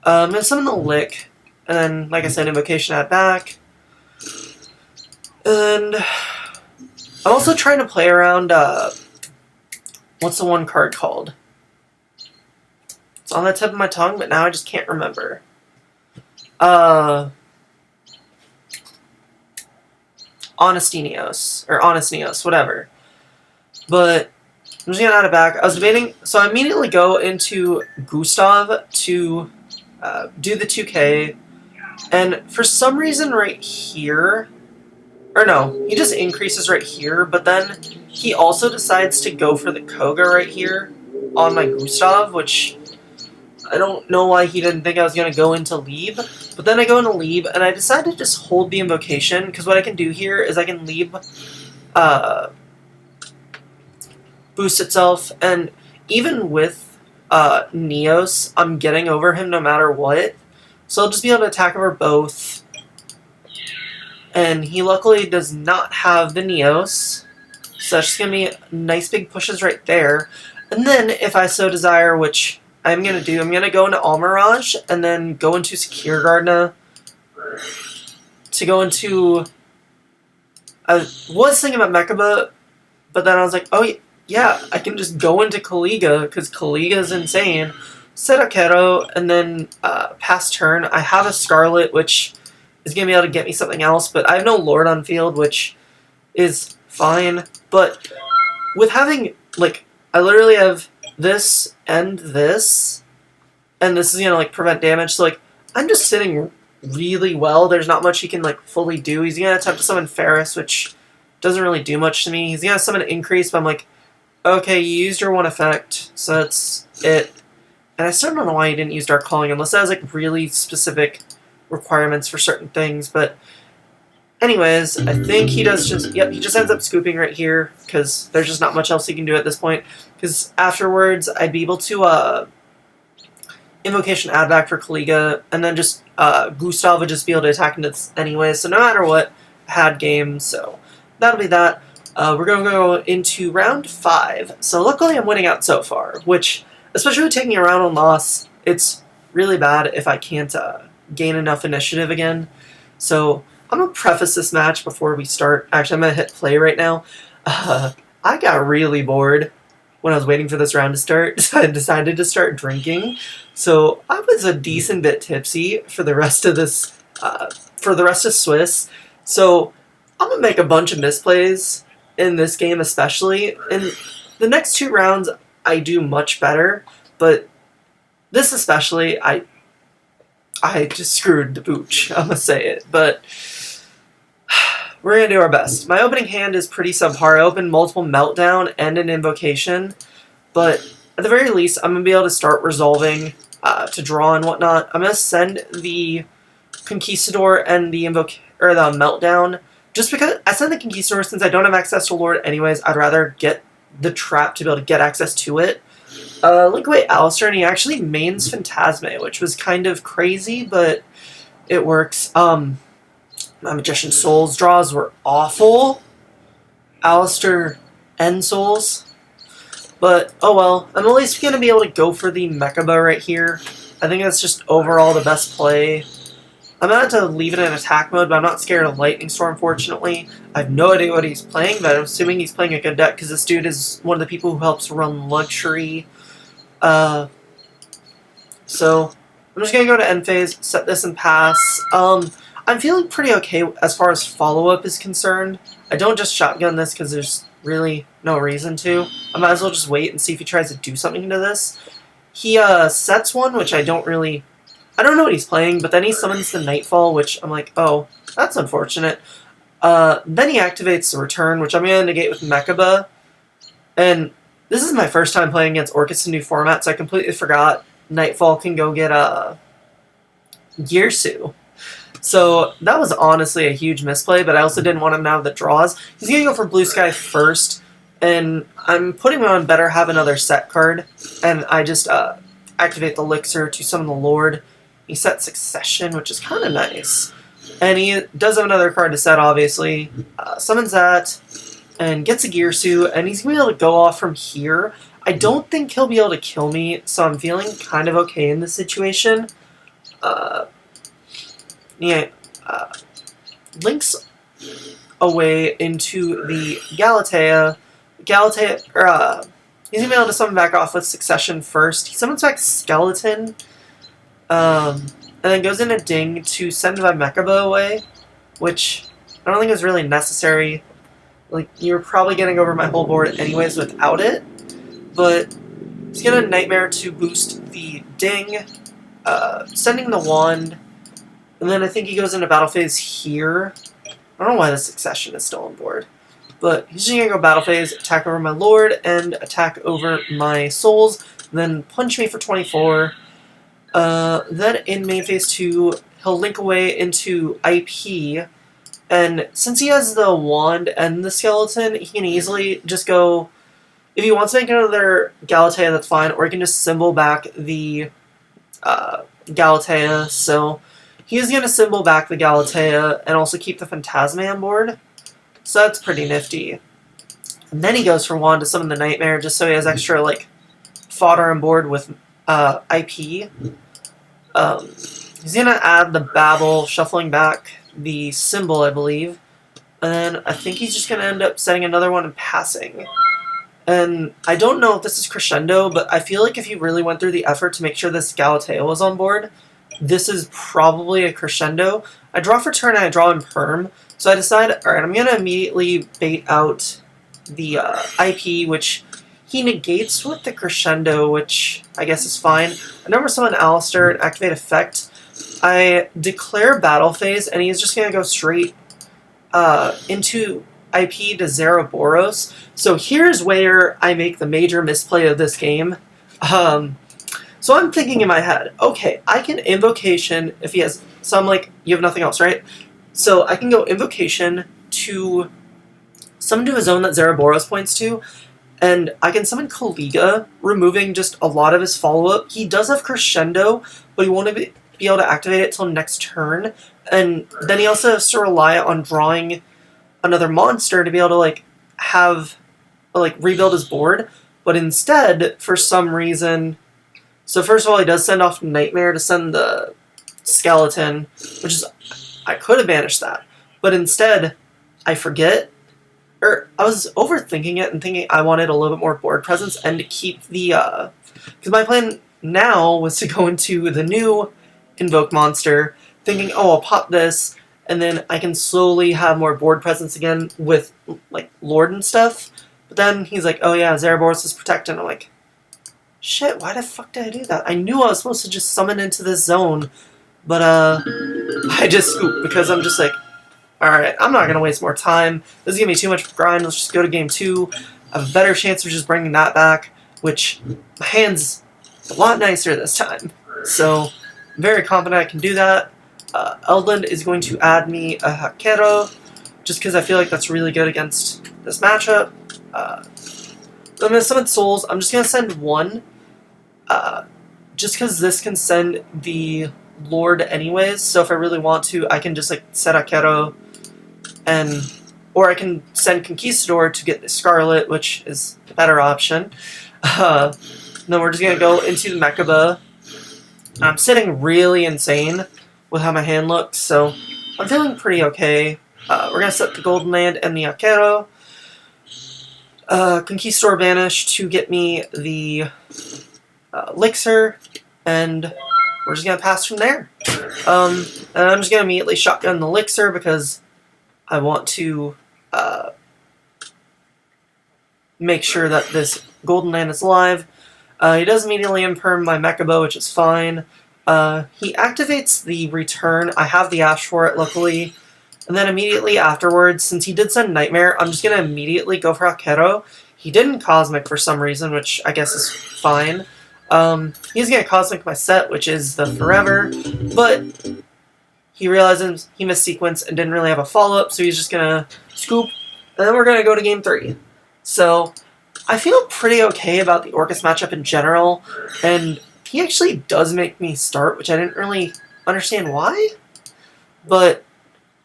I'm going to summon the Lick, and then, like I said, Invocation add back. And I'm also trying to play around, what's the one card called? It's on the tip of my tongue, but now I just can't remember. Honestinios, or Honestinios, whatever. But I'm just going to add it back. I was debating, so I immediately go into Gustav to do the 2K, and for some reason right here, or no, he just increases right here, but then he also decides to go for the Koga right here on my Gustav, which I don't know why he didn't think I was going to go into Leave. But then I go into Leave, and I decide to just hold the Invocation, because what I can do here is I can Leave boost itself, and even with Neos, I'm getting over him no matter what. So I'll just be able to attack over both. And he luckily does not have the Neos, so that's just going to be nice big pushes right there. And then, if I so desire, which I'm going to do, I'm going to go into Almirage, and then go into Secure Gardna, to go into... I was thinking about Mechaba, but then I was like, oh yeah, I can just go into Kaliga, because Kaliga is insane. Set a Keto, and then pass turn. I have a Scarlet, which is going to be able to get me something else, but I have no Lord on field, which is fine. But with having, like, I literally have this and this is going to, like, prevent damage, so, like, I'm just sitting really well. There's not much he can, like, fully do. He's going to attempt to summon Ferris, which doesn't really do much to me. He's going to summon Increase, but I'm like, okay, you used your one effect, so that's it. And I still don't know why he didn't use Dark Calling, unless that has, like, really specific requirements for certain things, but anyways, I think he does just, yep, he just ends up scooping right here, because there's just not much else he can do at this point, because afterwards, I'd be able to, Invocation add back for Coulda, and then just Gustav would just be able to attack into this anyway, so no matter what, had game, so that'll be that. We're going to go into round 5, so luckily I'm winning out so far, which, especially with taking a round on loss, it's really bad if I can't gain enough initiative again. So I'm going to preface this match before we start. Actually, I'm going to hit play right now. I got really bored when I was waiting for this round to start, so I decided to start drinking. So I was a decent bit tipsy for the rest of this, for the rest of Swiss. So I'm going to make a bunch of misplays in this game especially. In the next 2 rounds, I do much better, but this especially, I just screwed the pooch, I'm going to say it, but we're going to do our best. My opening hand is pretty subpar. I opened multiple Meltdown and an Invocation, but at the very least, I'm going to be able to start resolving to draw and whatnot. I'm going to send the Conquistador and the Meltdown, just because I send the Conquistador since I don't have access to Lord anyways. I'd rather get the trap to be able to get access to it. Link away Alistair, and he actually mains Phantasme, which was kind of crazy, but it works. My Magician Souls draws were awful. Alistair end Souls. But, oh well. I'm at least going to be able to go for the Mechaba right here. I think that's just overall the best play. I'm going to have to leave it in attack mode, but I'm not scared of Lightning Storm, fortunately. I have no idea what he's playing, but I'm assuming he's playing a good deck, because this dude is one of the people who helps run Luxury. So, I'm just going to go to end phase, set this and pass. I'm feeling pretty okay as far as follow-up is concerned. I don't just shotgun this because there's really no reason to. I might as well just wait and see if he tries to do something to this. He sets one, which I don't know what he's playing, but then he summons the Nightfall, which I'm like, oh, that's unfortunate. Then he activates the Return, which I'm going to negate with Mechaba. And this is my first time playing against Orcus in new format, so I completely forgot Nightfall can go get Girsu. So that was honestly a huge misplay, but I also didn't want him to have the draws. He's going to go for Blue Sky first, and I'm putting him on better have another set card, and I just activate the Elixir to summon the Lord. He sets Succession, which is kind of nice. And he does have another card to set, obviously. Summons that, and gets a Girsu, and he's going to be able to go off from here. I don't think he'll be able to kill me, so I'm feeling kind of okay in this situation. Links away into the Galatea. He's going to be able to summon back off with Succession first. He summons back Skeleton, and then goes into Ding to send my Mechaba away, which I don't think is really necessary. Like, you're probably getting over my whole board anyways without it, but he's going to Nightmare to boost the Ding, sending the Wand. And then I think he goes into battle phase here. I don't know why the Succession is still on board. But he's just going to go battle phase, attack over my Lord, and attack over my Souls. Then punch me for 24. Then in main phase 2, he'll link away into IP. And since he has the Wand and the Skeleton, he can easily just go... If he wants to make another Galatea, that's fine. Or he can just symbol back the Galatea. So... He's going to symbol back the Galatea and also keep the Phantasme on board. So that's pretty nifty. And then he goes for Wand to summon the Nightmare just so he has extra, like, fodder on board with IP. He's going to add the Babel, shuffling back the symbol, I believe. And then I think he's just going to end up setting another one and passing. And I don't know if this is crescendo, but I feel like if he really went through the effort to make sure this Galatea was on board, this is probably a crescendo. I draw for turn and I draw in perm. So I decide, alright, I'm going to immediately bait out the IP, which he negates with the crescendo, which I guess is fine. I number summon Alistair and activate effect. I declare battle phase, and he's just going to go straight into IP to Zeraboros. So here's where I make the major misplay of this game. So I'm thinking in my head, okay, I can Invocation if he has... So I'm like, you have nothing else, right? So I can go Invocation to summon to a zone that Zeraboros points to, and I can summon coulda, removing just a lot of his follow-up. He does have Crescendo, but he won't be able to activate it till next turn, and then he also has to rely on drawing another monster to be able to, like, have, like, rebuild his board. But instead, for some reason... So first of all, he does send off Nightmare to send the skeleton, which is... I could have banished that. But instead, I forget... Or, I was overthinking it and thinking I wanted a little bit more board presence and to keep the... Because my plan now was to go into the new Invoked monster, thinking, oh, I'll pop this, and then I can slowly have more board presence again with, like, Lord and stuff. But then he's like, oh yeah, Zeraboros is protected. I'm like, shit, why the fuck did I do that? I knew I was supposed to just summon into this zone, but I just scoop because I'm just like, alright, I'm not going to waste more time. This is going to be too much grind. Let's just go to game 2. I have a better chance of just bringing that back, which my hand's a lot nicer this time. So, I'm very confident I can do that. Eldlich is going to add me a Hakero, just because I feel like that's really good against this matchup. I'm going to summon Souls. I'm just going to send one, just because this can send the Lord anyways, so if I really want to, I can just, like, set Hakero, or I can send Conquistador to get the Scarlet, which is a better option. Then we're just going to go into the Mechaba. I'm sitting really insane with how my hand looks, so I'm feeling pretty okay. We're going to set the Golden Land and the Hakero. Conquistador banish to get me the Elixir, and we're just going to pass from there. And I'm just going to immediately shotgun the Elixir because I want to make sure that this Golden Land is alive. He does immediately imperm my Mechaba, which is fine. He activates the return. I have the Ash for it, luckily. And then immediately afterwards, since he did send Nightmare, I'm just going to immediately go for Hakero. He didn't Cosmic for some reason, which I guess is fine. He's going to Cosmic my set, which is the Forever, but he realizes he missed sequence and didn't really have a follow-up, so he's just going to scoop, and then we're going to go to game 3. So, I feel pretty okay about the Orcus matchup in general, and he actually does make me start, which I didn't really understand why, but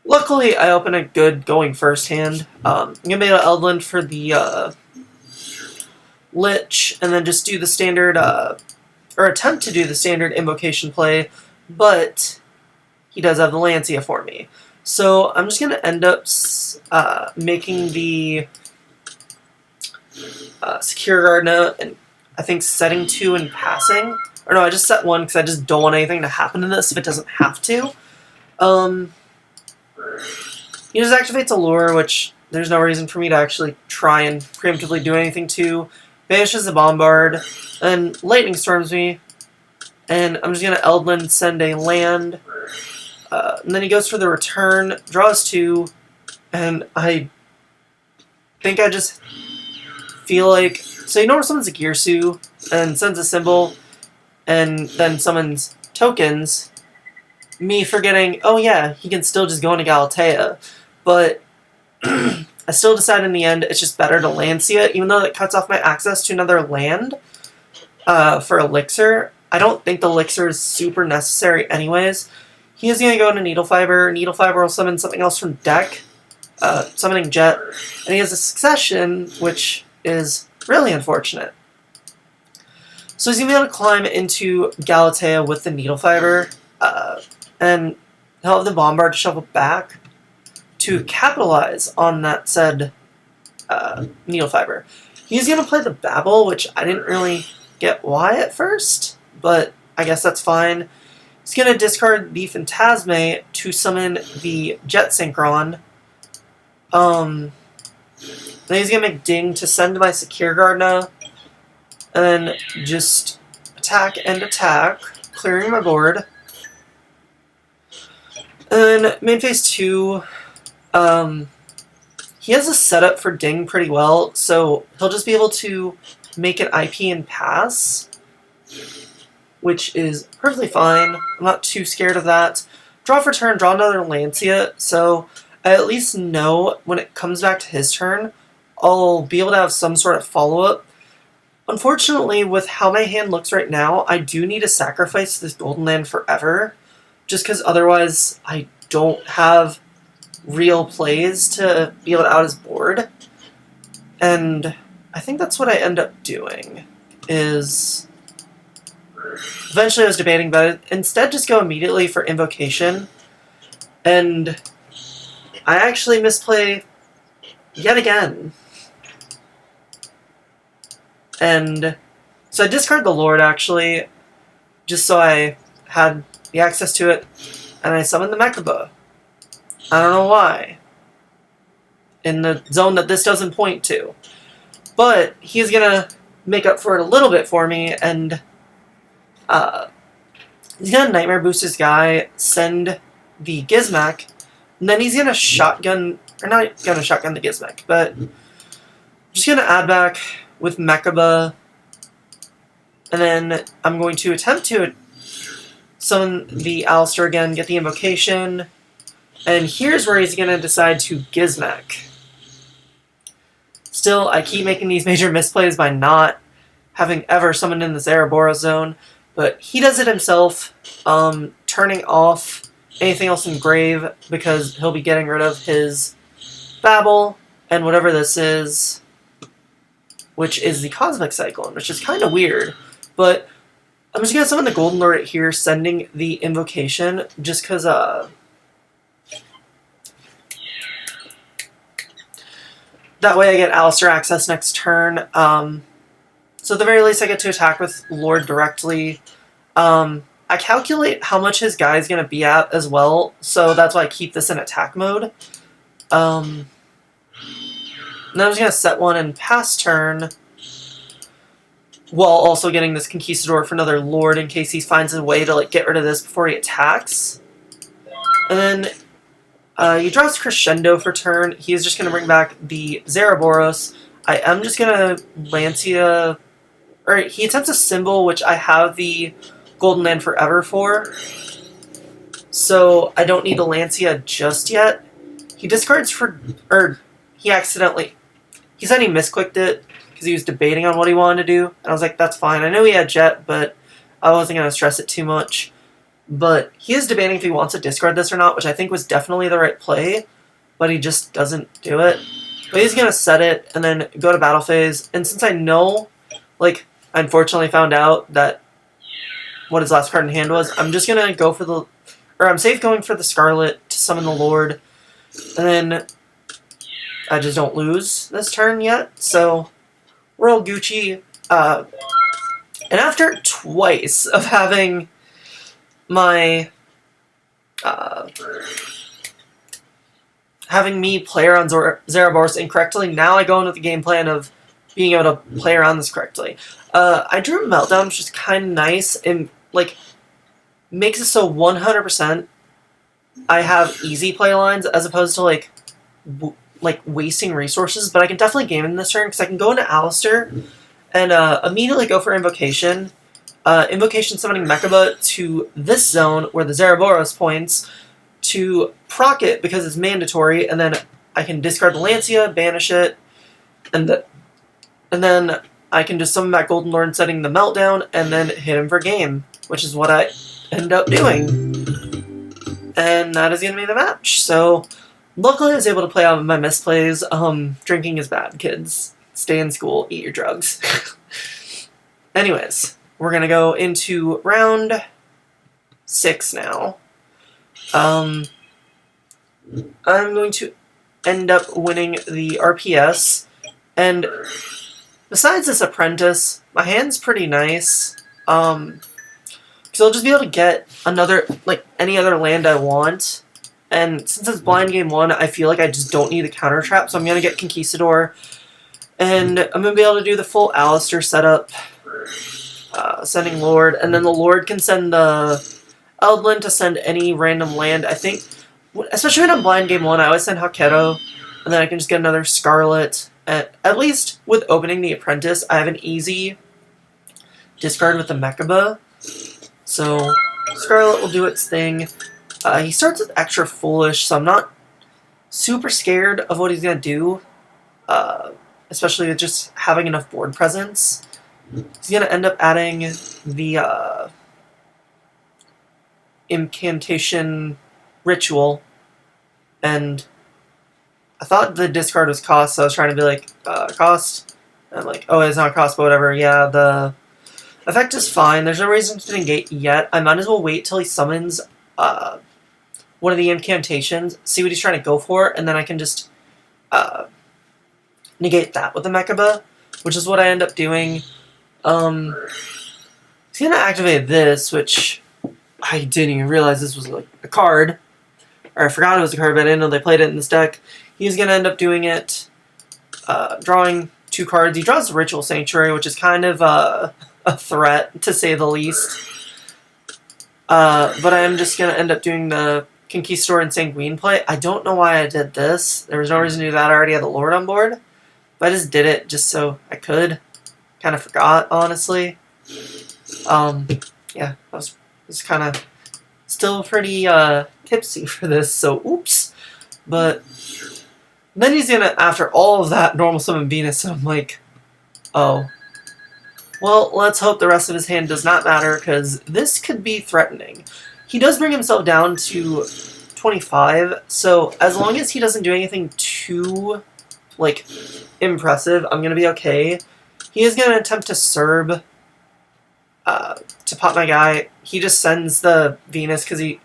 luckily I open a good going first hand. I'm going to be able to Eldlich for the Lich, and then just do the standard, or attempt to do the standard invocation play, but he does have the Lancia for me. So I'm just going to end up making the Secure Gardener, and I think setting 2 and passing. Or no, I just set 1 because I just don't want anything to happen to this if it doesn't have to. He just activates Allure, which there's no reason for me to actually try and preemptively do anything to. Banishes the Bombard, and Lightning Storms me, and I'm just going to Eldlich send a land, and then he goes for the return, draws 2, and I think I just feel like... So he normally summons a Girsu, and sends a symbol, and then summons tokens, me forgetting, oh yeah, he can still just go into Galatea, but... I still decide in the end it's just better to Lancia, even though it cuts off my access to another land for Elixir. I don't think the Elixir is super necessary anyways. He is going to go into Needle Fiber. Needle Fiber will summon something else from deck, summoning Jet, and he has a Succession, which is really unfortunate. So he's going to be able to climb into Galatea with the Needle Fiber, and he'll have the Bombard to shuffle back to capitalize on that said Needle Fiber. He's going to play the Babel, which I didn't really get why at first, but I guess that's fine. He's going to discard the Phantasme to summon the Jet Synchron. Then he's going to make Ding to send my Secure Gardener, and then just attack and attack, clearing my board. And then main phase 2... he has a setup for Ding pretty well, so he'll just be able to make an IP and pass, which is perfectly fine. I'm not too scared of that. Draw for turn, draw another Lancia, so I at least know when it comes back to his turn, I'll be able to have some sort of follow-up. Unfortunately, with how my hand looks right now, I do need to sacrifice this Golden Land forever, just because otherwise I don't have real plays to be able to out his board. And I think that's what I end up doing, is... Eventually I was debating, but instead just go immediately for Invocation, and I actually misplay yet again. And so I discard the Lord, actually, just so I had the access to it, and I summon the Mechaba. I don't know why. In the zone that this doesn't point to. But he's gonna make up for it a little bit for me, and he's gonna Nightmare Boost his guy, send the Gizmek, and then he's gonna shotgun, or not gonna shotgun the Gizmek, but just gonna add back with Mechaba, and then I'm going to attempt to summon the Alistair again, get the Invocation, and here's where he's gonna decide to Gizmek. Still, I keep making these major misplays by not having ever summoned in this Ouroboros zone, but he does it himself, turning off anything else in grave, because he'll be getting rid of his Babel, and whatever this is, which is the Cosmic Cyclone, which is kind of weird, but I'm just going to summon the Golden Lord right here, sending the Invocation, just because, that way I get Alistair access next turn. So at the very least I get to attack with Lord directly. I calculate how much his guy is going to be at as well, so that's why I keep this in attack mode. And I'm just going to set one and pass turn, while also getting this Conquistador for another Lord in case he finds a way to get rid of this before he attacks. And then he draws Crescendo for turn. He is just going to bring back the Ouroboros. I am just going to Lancia... Or he attempts a Symbol, which I have the Golden Land Forever for. So I don't need the Lancia just yet. He discards for... Or he accidentally... He said he misclicked it because he was debating on what he wanted to do. And I was like, that's fine. I know he had Jet, but I wasn't going to stress it too much. But he is debating if he wants to discard this or not, which I think was definitely the right play. But he just doesn't do it. But he's going to set it and then go to battle phase. And since I know, I unfortunately found out that what his last card in hand was, I'm just going to go for the... Or I'm safe going for the Scarlet to summon the Lord. And then I just don't lose this turn yet. So we're all Gucci. And after twice of having my... having me play around Ouroboros incorrectly, now I go into the game plan of being able to play around this correctly. I drew Meltdown, which is kind of nice, and, makes it so 100% I have easy play lines, as opposed to, wasting resources, but I can definitely game in this turn, because I can go into Alistair, and immediately go for Invocation. Invocation summoning Mechaba to this zone, where the Ouroboros points, to proc it, because it's mandatory, and then I can discard the Lancia, banish it, and then I can just summon back Golden Lord setting the Meltdown, and then hit him for game, which is what I end up doing. And that is going to be the match. So, luckily I was able to play out my misplays. Drinking is bad, kids. Stay in school, eat your drugs. Anyways, we're going to go into round 6 now. I'm going to end up winning the RPS, and besides this Apprentice, my hand's pretty nice, because I'll just be able to get another, any other land I want, and since it's blind game 1, I feel like I just don't need the counter trap, so I'm going to get Conquistador, and I'm going to be able to do the full Alistair setup, sending Lord, and then the Lord can send the Eldlich to send any random land. I think, especially when I'm blind game 1, I always send Haketo, and then I can just get another Scarlet. At least with opening the Apprentice, I have an easy discard with the Mechaba. So Scarlet will do its thing. He starts with Extra Foolish, so I'm not super scared of what he's going to do. especially with just having enough board presence. He's going to end up adding the incantation ritual, and I thought the discard was cost, so I was trying to be like, cost? And I'm like, oh, it's not cost, but whatever. Yeah, the effect is fine. There's no reason to negate yet. I might as well wait till he summons one of the incantations, see what he's trying to go for, and then I can just negate that with the Mechaba, which is what I end up doing. He's going to activate this, which I didn't even realize this was like a card. Or I forgot it was a card, but I didn't know they played it in this deck. He's going to end up doing it, drawing 2 cards. He draws Ritual Sanctuary, which is kind of a threat, to say the least. But I'm just going to end up doing the Conquistador and Sanguine play. I don't know why I did this. There was no reason to do that. I already had the Lord on board. But I just did it just so I could. Kind of forgot, honestly. Yeah, I was kind of still pretty tipsy for this, so oops. But then he's gonna, after all of that, normal summon Venus, and I'm like, oh. Well, let's hope the rest of his hand does not matter, because this could be threatening. He does bring himself down to 25, so as long as he doesn't do anything too, like, impressive, I'm gonna be okay. He is gonna attempt to Serb to pop my guy. He just sends the Venus because he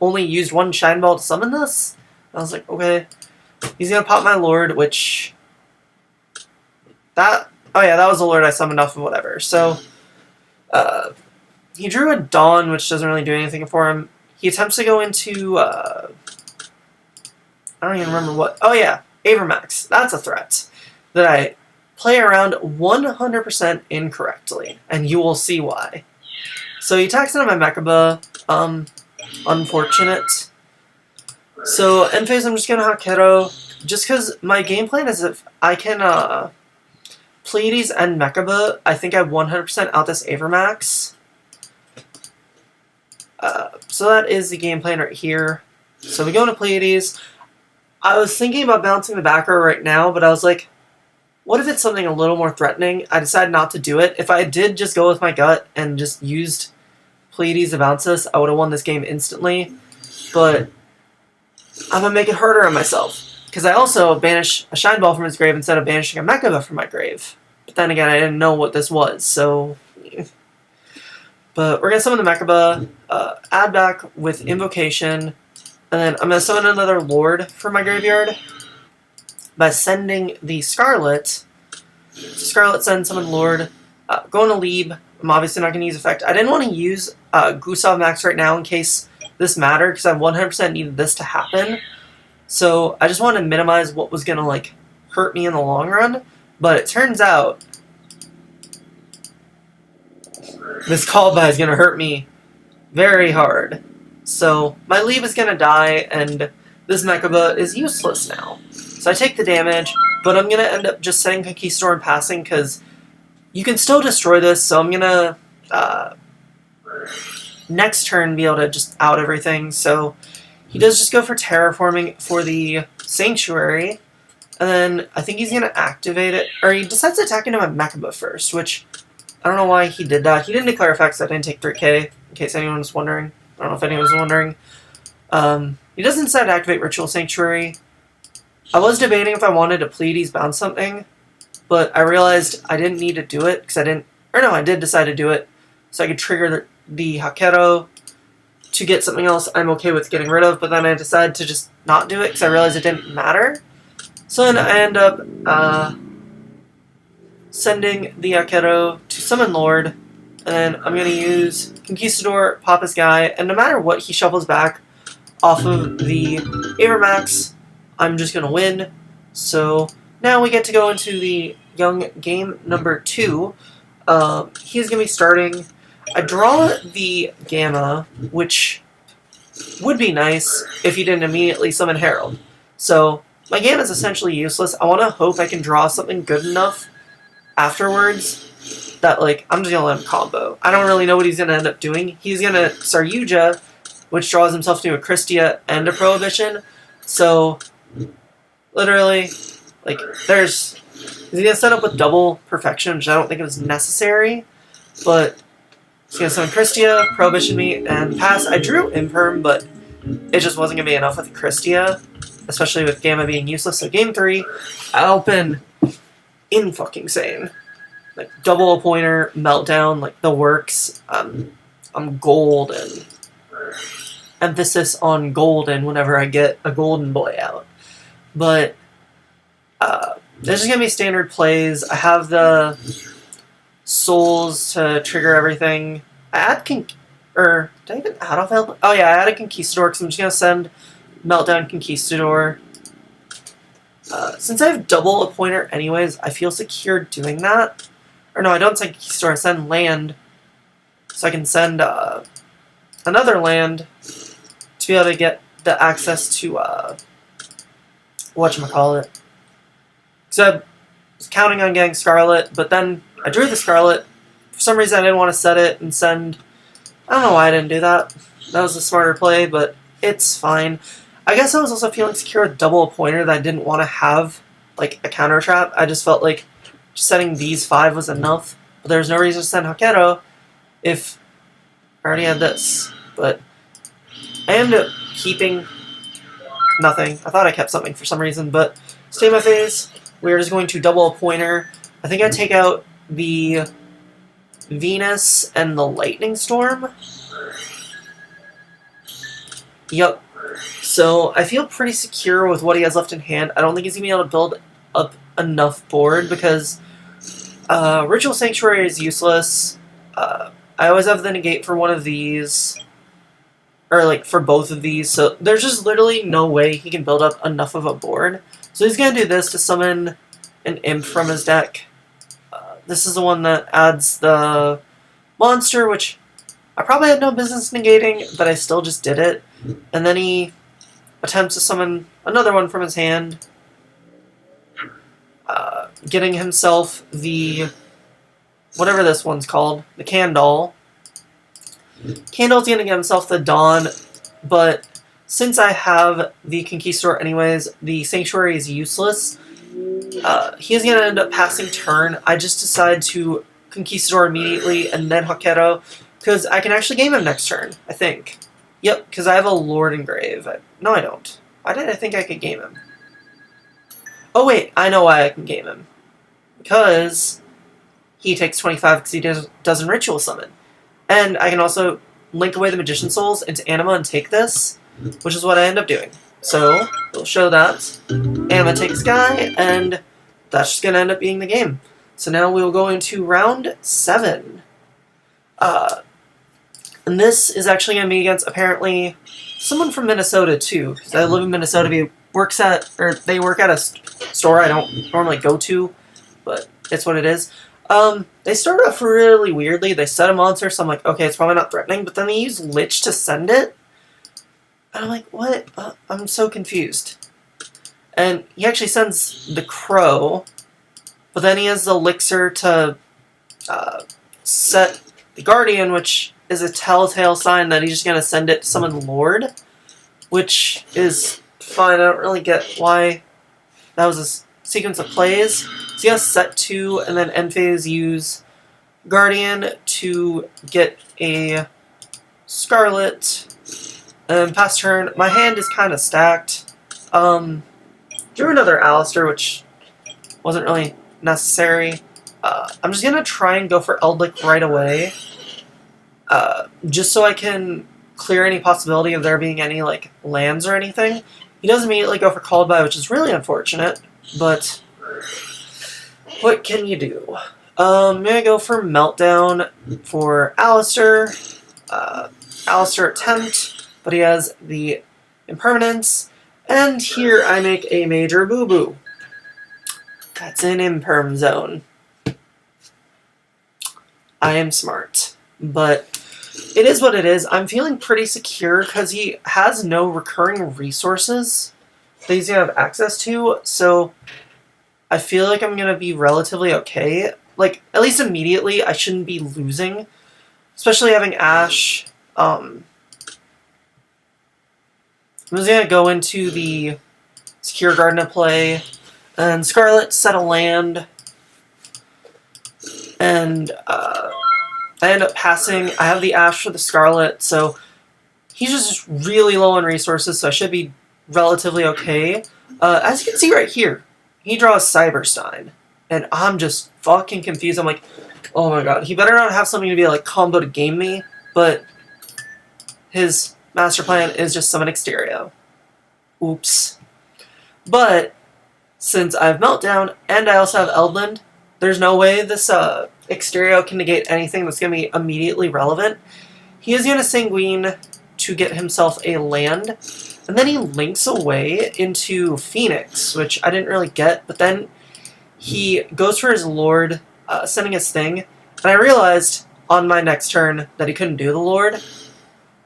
only used 1 Shine Ball to summon this. I was like, okay. He's gonna pop my Lord, which oh yeah, that was the Lord I summoned off of whatever. So he drew a Dawn, which doesn't really do anything for him. He attempts to go into I don't even remember what. Oh yeah, Avermax. That's a threat that I play around 100% incorrectly, and you will see why. So he attacks into my Mechaba. Unfortunate. So end phase, I'm just gonna Hakero, just because my game plan is if I can Pleiades and Mechaba, I think I 100% out this Avermax. So that is the game plan right here. So we go into Pleiades. I was thinking about bouncing the back row right now, but I was like, what if it's something a little more threatening? I decided not to do it. If I did just go with my gut and just used Pleiades to bounce this, I would have won this game instantly. But I'm going to make it harder on myself. Because I also banish a Shine Ball from his grave instead of banishing a Mechaba from my grave. But then again, I didn't know what this was, so... But we're going to summon the Mechaba, add back with Invocation, and then I'm going to summon another Lord from my graveyard by sending the Scarlet. Scarlet sends summon Lord, going to Lieb. I'm obviously not going to use effect. I didn't want to use Gustav Max right now in case this mattered, because I 100% needed this to happen. So I just wanted to minimize what was going to like hurt me in the long run. But it turns out this callback is going to hurt me very hard. So my Lieb is going to die, and this Mechaba is useless now. So I take the damage, but I'm going to end up just setting Conquistador and passing, because you can still destroy this, so I'm going to next turn be able to just out everything. So he does just go for Terraforming for the Sanctuary, and then I think he's going to activate it, or he decides to attack into my Mechaba first, which I don't know why he did that. He didn't declare effects, I didn't take 3k, in case anyone was wondering. I don't know if anyone was wondering. He doesn't decide to activate Ritual Sanctuary. I was debating if I wanted to Pleiades bounce something, but I realized I didn't need to do it, because I did decide to do it, so I could trigger the Hakero to get something else I'm okay with getting rid of, but then I decided to just not do it, because I realized it didn't matter. So then I end up sending the Hakero to summon Lord, and then I'm going to use Conquistador, pop his guy, and no matter what he shuffles back off of the Avermax, I'm just going to win. So now we get to go into the young game number 2. He's going to be starting. I draw the Gamma, which would be nice if he didn't immediately summon Herald. So my Gamma is essentially useless. I want to hope I can draw something good enough afterwards that, like, I'm just going to let him combo. I don't really know what he's going to end up doing. He's going to Saryuja, which draws himself to a Christia and a Prohibition. So literally, like, there's He's gonna set up with double perfection, which I don't think is necessary, but he's gonna summon Christia, Prohibition me, and pass. I drew Imperm, but it just wasn't gonna be enough with Christia, especially with Gamma being useless. So game 3, I open in fucking sane. Like double a pointer, meltdown, like the works. I'm golden. Emphasis on golden whenever I get a golden boy out. But there's just gonna be standard plays. I have the souls to trigger everything. I add did I even add off Eldlich? Oh yeah, I added Conquistador because I'm just gonna send Meltdown Conquistador. Since I have double a pointer anyways, I feel secure doing that. Or no, I don't send Conquistador, I send land. So I can send another land to be able to get the access to whatchamacallit. So I was counting on getting Scarlet, but then I drew the Scarlet. For some reason I didn't want to set it and send... I don't know why I didn't do that. That was a smarter play, but it's fine. I guess I was also feeling secure with double a pointer that I didn't want to have like a counter trap. I just felt like just setting these 5 was enough. But there was no reason to send Hakero if I already had this. But I ended up keeping nothing. I thought I kept something for some reason, but stay in my phase. We're just going to double a pointer. I think I take out the Venus and the Lightning Storm. Yup. So I feel pretty secure with what he has left in hand. I don't think he's going to be able to build up enough board because Ritual Sanctuary is useless. I always have the negate for one of these. Or like for both of these. So there's just literally no way he can build up enough of a board. So he's going to do this to summon an imp from his deck. This is the one that adds the monster, which I probably had no business negating, but I still just did it. And then he attempts to summon another one from his hand, getting himself the, whatever this one's called, the Candle. Candle's going to get himself the Dawn, but since I have the Conquistador anyways, the Sanctuary is useless. He's going to end up passing turn. I just decide to Conquistador immediately and then Hakero, because I can actually game him next turn, I think. Yep, because I have a Lord Engrave. No, I don't. Why did I think I could game him? Oh wait, I know why I can game him. Because he takes 25 because he doesn't Ritual Summon. And I can also link away the Magician Souls into Anima and take this, which is what I end up doing. So, we'll show that. Anima takes Guy, and that's just going to end up being the game. So now we will go into round 7. And this is actually going to be against, apparently, someone from Minnesota, too. Because I live in Minnesota. They work at a store I don't normally go to, but it's what it is. They start off really weirdly. They set a monster, so I'm like, okay, it's probably not threatening. But then they use Lich to send it. And I'm like, what? I'm so confused. And he actually sends the Crow, but then he has the Elixir to set the Guardian, which is a telltale sign that he's just going to send it to summon Lord, which is fine. I don't really get why that was a sequence of plays. So he has set 2, and then end phase use Guardian to get a Scarlet. And pass turn. My hand is kind of stacked. Drew another Alistair, which wasn't really necessary. I'm just going to try and go for Eldlich right away. Just so I can clear any possibility of there being any like lands or anything. He does immediately go for Called By, which is really unfortunate. But what can you do? I'm going to go for Meltdown for Alistair. Alistair attempt. But he has the Impermanence, and here I make a major boo-boo. That's an Imperm zone. I am smart, but it is what it is. I'm feeling pretty secure because he has no recurring resources that he's going to have access to, so I feel like I'm going to be relatively okay. Like, at least immediately, I shouldn't be losing, especially having Ash. I'm just going to go into the Secure Garden play, and And Scarlet set a land, and I end up passing. I have the Ash for the Scarlet, so he's just really low on resources, so I should be relatively okay. As you can see right here, he draws Cyberstein, and I'm just fucking confused. I'm like, oh my god, he better not have something to be like combo to game me, but his master plan is just summon Exterio. Oops. But since I have Meltdown and I also have Eldland, there's no way this Exterio can negate anything that's going to be immediately relevant. He is going to Sanguine to get himself a land, and then he links away into Phoenix, which I didn't really get, but then he goes for his Lord, sending his thing, and I realized on my next turn that he couldn't do the Lord,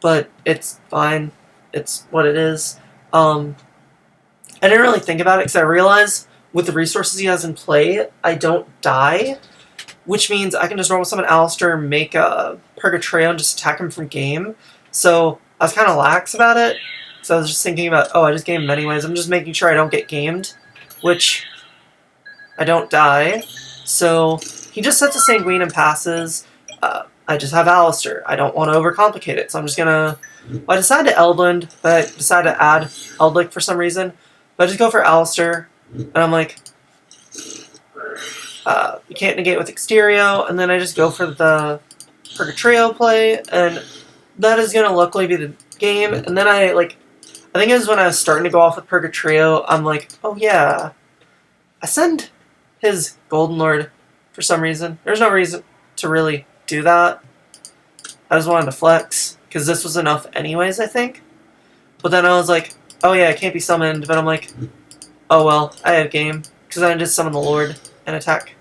but it's fine. It's what it is. I didn't really think about it because I realized with the resources he has in play, I don't die, which means I can just normal summon Alistair, make a Purgatrio, and just attack him from game. So I was kind of lax about it. So I was just thinking about, oh, I just game him anyways. I'm just making sure I don't get gamed, which I don't die. So he just sets a Sanguine and passes. I just have Alistair. I don't want to overcomplicate it, so I'm just gonna... Well, I decided to Eldland, but I decided to add Eldlich for some reason. But I just go for Alistair, and I'm like, you can't negate with Exterio, and then I just go for the Purgatrio play, and that is gonna luckily be the game. And then I think it was when I was starting to go off with Purgatrio, I'm like, oh yeah, I send his Golden Lord for some reason. There's no reason to really do that. I just wanted to flex, because this was enough anyways, I think. But then I was like, oh yeah, it can't be summoned, but I'm like, oh well, I have game, because I just summon the Lord and attack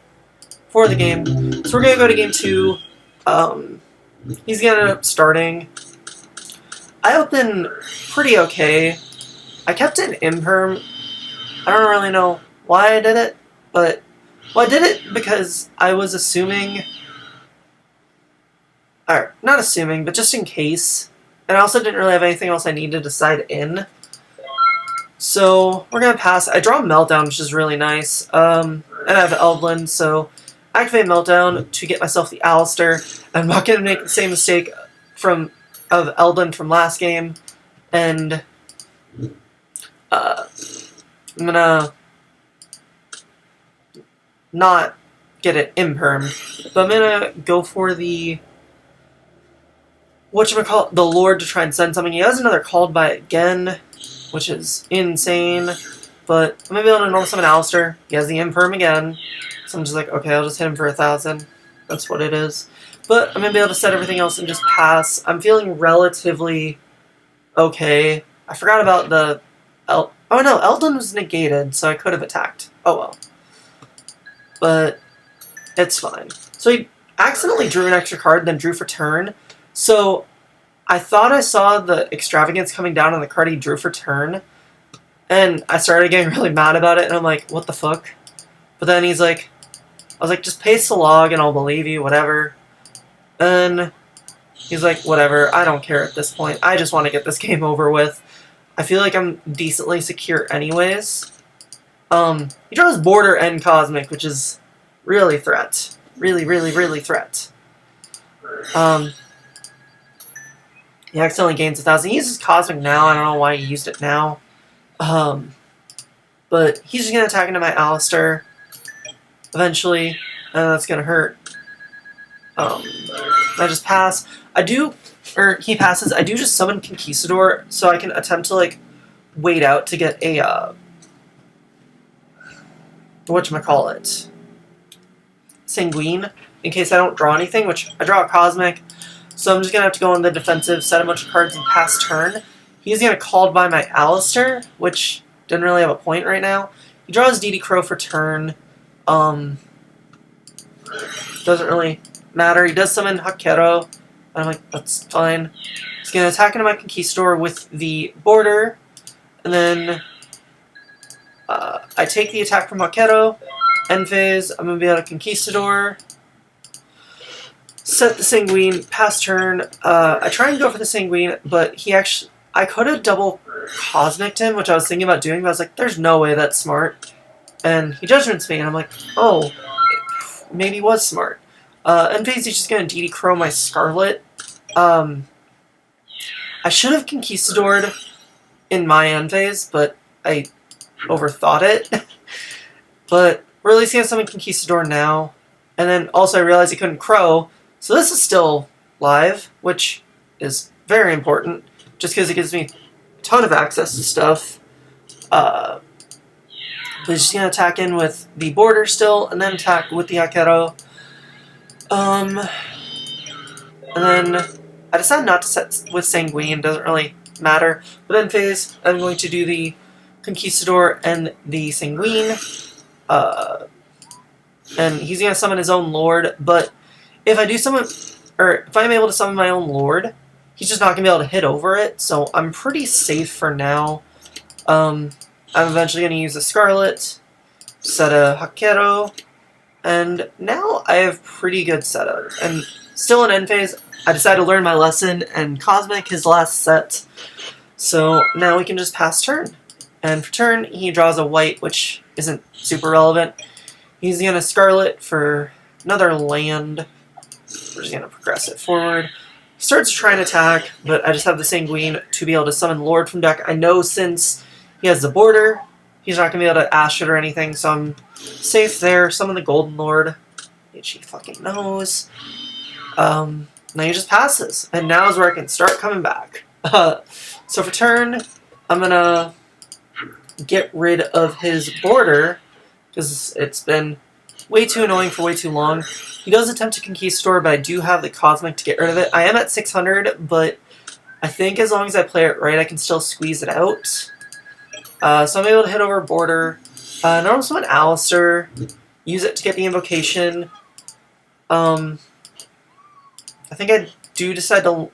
for the game. So we're going to go to game 2. He's going to end up starting. I opened pretty okay. I kept an imperm. I don't really know why I did it, but... Well, I did it because I was assuming... Or, not assuming, but just in case. And I also didn't really have anything else I needed to decide in. So, we're going to pass. I draw Meltdown, which is really nice. And I have Eldland, so... Activate Meltdown to get myself the Alistair. I'm not going to make the same mistake of Eldland from last game. And... I'm going to... not get it impermed, but I'm gonna go for the whatchamacallit, the Lord, to try and send something. He has another Called by again, which is insane, but I'm gonna be able to normal summon Alistair. He has the imperm again, so I'm just like, okay, I'll just hit him for 1,000. That's what it is. But I'm gonna be able to set everything else and just pass. I'm feeling relatively okay. I forgot about the oh no, Eldon was negated, so I could have attacked. Oh well. But it's fine. So he accidentally drew an extra card, then drew for turn. So I thought I saw the extravagance coming down on the card he drew for turn. And I started getting really mad about it, and I'm like, what the fuck? But then he's like, I was like, just paste the log and I'll believe you, whatever. And he's like, whatever, I don't care at this point. I just want to get this game over with. I feel like I'm decently secure anyways. He draws Border and Cosmic, which is really threat. Really, really, really threat. He accidentally gains 1,000. He uses Cosmic now. I don't know why he used it now. But he's just going to attack into my Alistair eventually, and that's going to hurt. I just pass. He passes. I do just summon Conquistador, so I can attempt to, wait out to get a, whatchamacallit, Sanguine, in case I don't draw anything, which I draw a Cosmic, so I'm just going to have to go on the defensive, set a bunch of cards and pass turn. He's going to Called by my Alistair, which didn't really have a point right now. He draws DD Crow for turn. Doesn't really matter. He does summon Hakero. I'm like, that's fine. He's going to attack into my Conquistador with the Border, and then I take the attack from Hakero. End phase, I'm going to be able to Conquistador. Set the Sanguine, pass turn. I try and go for the Sanguine, but I could have double Cosmic him, which I was thinking about doing, but I was like, there's no way that's smart. And he judgments me, and I'm like, oh, maybe he was smart. End phase, he's just going to DD Crow my Scarlet. I should have Conquistadored in my end phase, but I overthought it. But we're at least going to summon Conquistador now. And then also I realized he couldn't Crow, so this is still live, which is very important, just because it gives me a ton of access to stuff. But he's just going to attack in with the border still, and then attack with the ETCO. And then I decided not to set with Sanguine, doesn't really matter. But in phase, I'm going to do the Conquistador and the Sanguine. And he's going to summon his own Lord, but if I do summon, or if I'm able to summon my own Lord, he's just not going to be able to hit over it, so I'm pretty safe for now. I'm eventually going to use a Scarlet, set a Hakero, and now I have pretty good setup. And still in end phase, I decided to learn my lesson, and Cosmic his last set, so now we can just pass turn. And for turn, he draws a white, which isn't super relevant. He's going to Scarlet for another land. We're just going to progress it forward. He starts to try and attack, but I just have the Sanguine to be able to summon Lord from deck. I know since he has the border, he's not going to be able to Ash it or anything, so I'm safe there. Summon the Golden Lord, which he fucking knows. Now he just passes, and now is where I can start coming back. So for turn, I'm going to get rid of his border, because it's been way too annoying for way too long. He does attempt to Conquistador, but I do have the Cosmic to get rid of it. I am at 600, but I think as long as I play it right, I can still squeeze it out. So I'm able to hit over border. Normal summon Alistair, use it to get the invocation. I think I do decide to...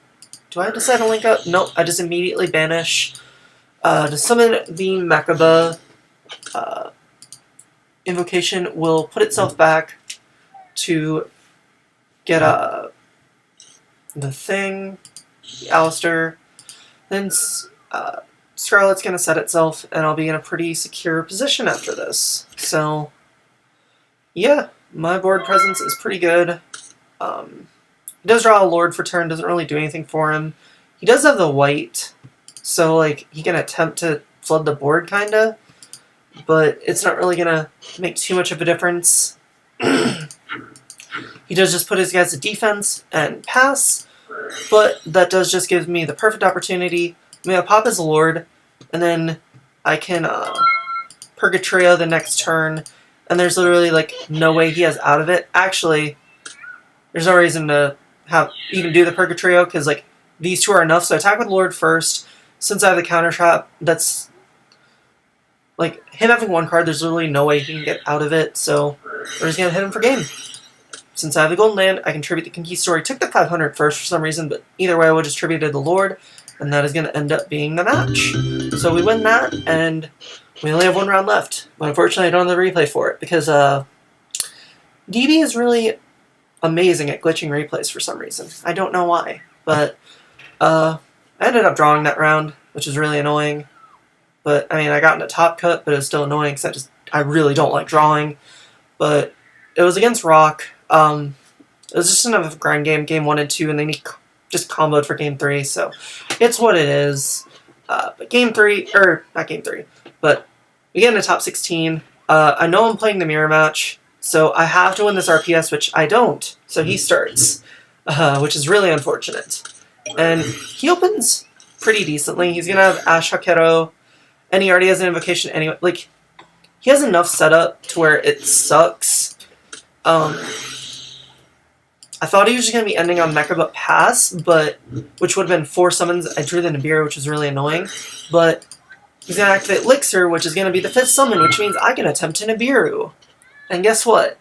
Do I decide to link up? Nope, I just immediately banish. To summon the Mechaba, invocation will put itself back to get the thing, the Alistair. Then Scarlet's going to set itself, and I'll be in a pretty secure position after this. So, yeah, my board presence is pretty good. He does draw a Lord for turn, doesn't really do anything for him. He does have the white, so like he can attempt to flood the board, kinda. But it's not really going to make too much of a difference. He does just put his guys to defense and pass, but that does just give me the perfect opportunity. I'm going to pop his Lord, and then I can Purgatrio the next turn, and there's literally like no way he has out of it. Actually, there's no reason to even do the Purgatrio, because like these two are enough, so I attack with Lord first. Since I have the counter trap, that's like, him having one card, there's literally no way he can get out of it, so we're just going to hit him for game. Since I have the Golden Land, I can tribute the Conquistador. He took the 500 first for some reason, but either way I would just tribute the Lord, and that is going to end up being the match. So we win that, and we only have one round left. But unfortunately, I don't have the replay for it, because DB is really amazing at glitching replays for some reason. I don't know why, but I ended up drawing that round, which is really annoying. But, I mean, I got in a top cut, but it was still annoying because I really don't like drawing. But it was against Rock. It was just another grind game, game 1 and 2, and then he just comboed for game 3, so it's what it is. But game 3, or not game 3, but we get into top 16. I know I'm playing the mirror match, so I have to win this RPS, which I don't. So he starts, which is really unfortunate. And he opens pretty decently. He's going to have Ash Hakero, and he already has an invocation anyway. Like, he has enough setup to where it sucks. I thought he was just going to be ending on Mechaba Pass, which would have been 4 summons. I drew the Nibiru, which was really annoying. But he's going to activate Elixir, which is going to be the 5th summon, which means I can attempt to Nibiru. And guess what?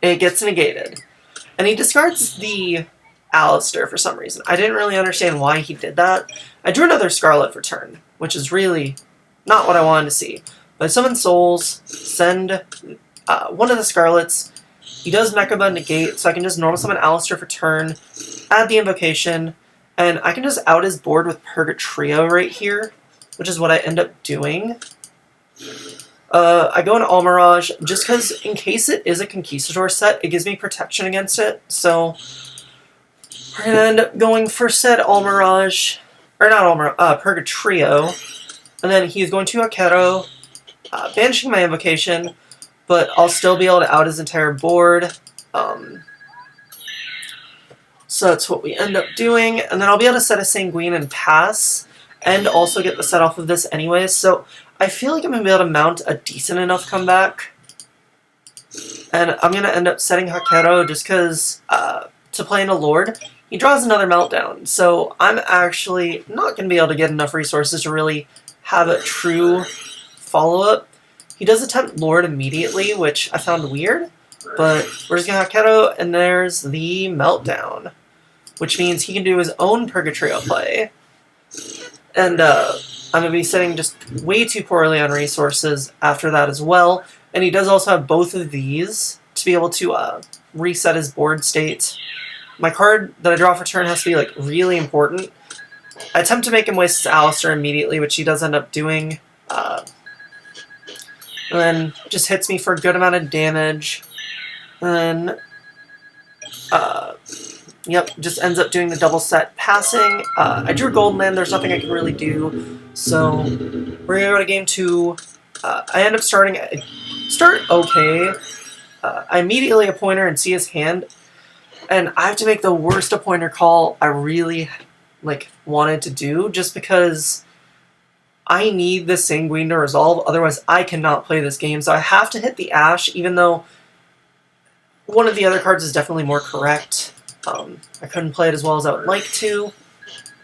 It gets negated. And he discards the Alistair for some reason. I didn't really understand why he did that. I drew another Scarlet for turn, which is really not what I wanted to see. But I summon Souls, send one of the Scarlets. He does Mechaba negate, so I can just normal summon Alistair for turn, add the invocation, and I can just out his board with Purgatrio right here, which is what I end up doing. I go into All Mirage just because in case it is a Conquistador set, it gives me protection against it. So we're going to end up going for said All Mirage, or not All Mirage, Purgatrio. And then he's going to Hakero, banishing my Invocation, but I'll still be able to out his entire board. So that's what we end up doing. And then I'll be able to set a Sanguine and pass, and also get the set off of this anyways. So I feel like I'm going to be able to mount a decent enough comeback. And I'm going to end up setting Hakero just because to play in a Lord, he draws another Meltdown. So I'm actually not going to be able to get enough resources to really have a true follow-up. He does attempt Lord immediately, which I found weird. But we're just going to Hakero, and there's the Meltdown, which means he can do his own Purgatrio play. And I'm going to be sitting just way too poorly on resources after that as well. And he does also have both of these to be able to reset his board state. My card that I draw for turn has to be like really important. I attempt to make him waste his Alistair immediately, which he does end up doing. And then just hits me for a good amount of damage. And then, yep, just ends up doing the double set passing. I drew Golden Land, there's nothing I can really do. So we're going to go to game 2. I end up start okay. I immediately appointer and see his hand. And I have to make the worst appointer call I really wanted to do, just because I need the Sanguine to resolve, otherwise I cannot play this game. So I have to hit the Ash, even though one of the other cards is definitely more correct. I couldn't play it as well as I would like to.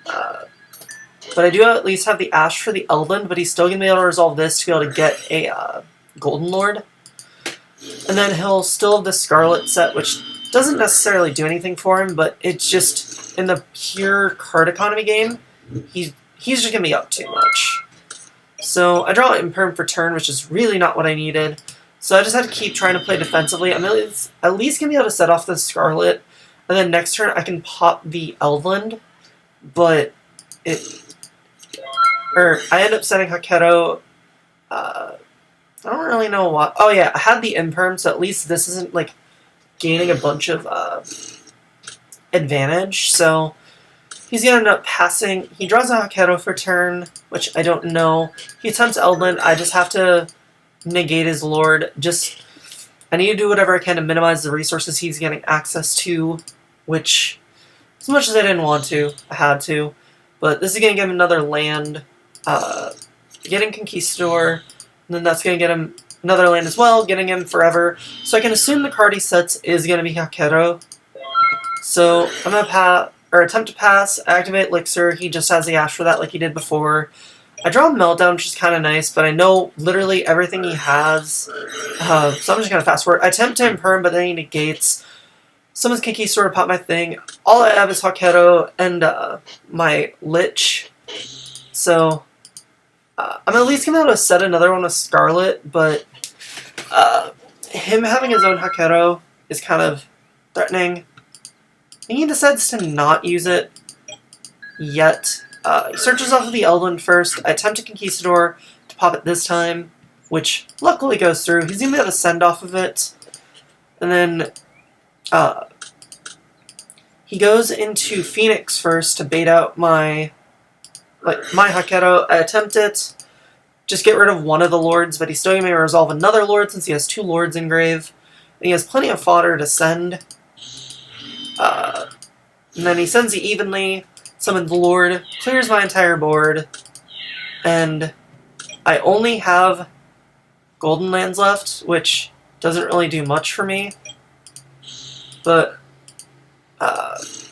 But I do at least have the Ash for the Eldland, but he's still going to be able to resolve this to be able to get a Golden Lord. And then he'll still have the Scarlet set, which doesn't necessarily do anything for him, but it's just, in the pure card economy game, he's just going to be up too much. So I draw Imperm for turn, which is really not what I needed. So I just had to keep trying to play defensively. I'm at least going to be able to set off the Scarlet, and then next turn I can pop the Eldland, but I end up setting Hakero. I don't really know why. Oh yeah, I had the Imperm, so at least this isn't gaining a bunch of advantage. So he's going to end up passing. He draws a Hakero for turn, which I don't know. He attempts Eldland. I just have to negate his Lord. I need to do whatever I can to minimize the resources he's getting access to, which, as much as I didn't want to, I had to. But this is going to give him another land, getting Conquistador, and then that's going to get him another land as well, getting him forever. So I can assume the card he sets is going to be Hakero. So I'm going to attempt to pass, activate Elixir. He just has the Ash for that like he did before. I draw Meltdown, which is kind of nice, but I know literally everything he has. So I'm just going to fast forward. I attempt to Imperm, but then he negates. Summons Conquistador to pop my thing. All I have is Hakero and my Lich. So I'm at least going to be able to set another one with Scarlet, but him having his own Hakero is kind of threatening. He decides to not use it yet. He searches off of the Eldland first. I attempt a Conquistador to pop it this time, which luckily goes through. He's going to be able to send off of it. And then he goes into Phoenix first to bait out my Hakero. I attempt it. Just get rid of one of the Lords, but he's still going to resolve another Lord since he has 2 Lords in grave. And he has plenty of fodder to send. And then he sends the Evenly, summons the Lord, clears my entire board, and I only have Golden Lands left, which doesn't really do much for me. But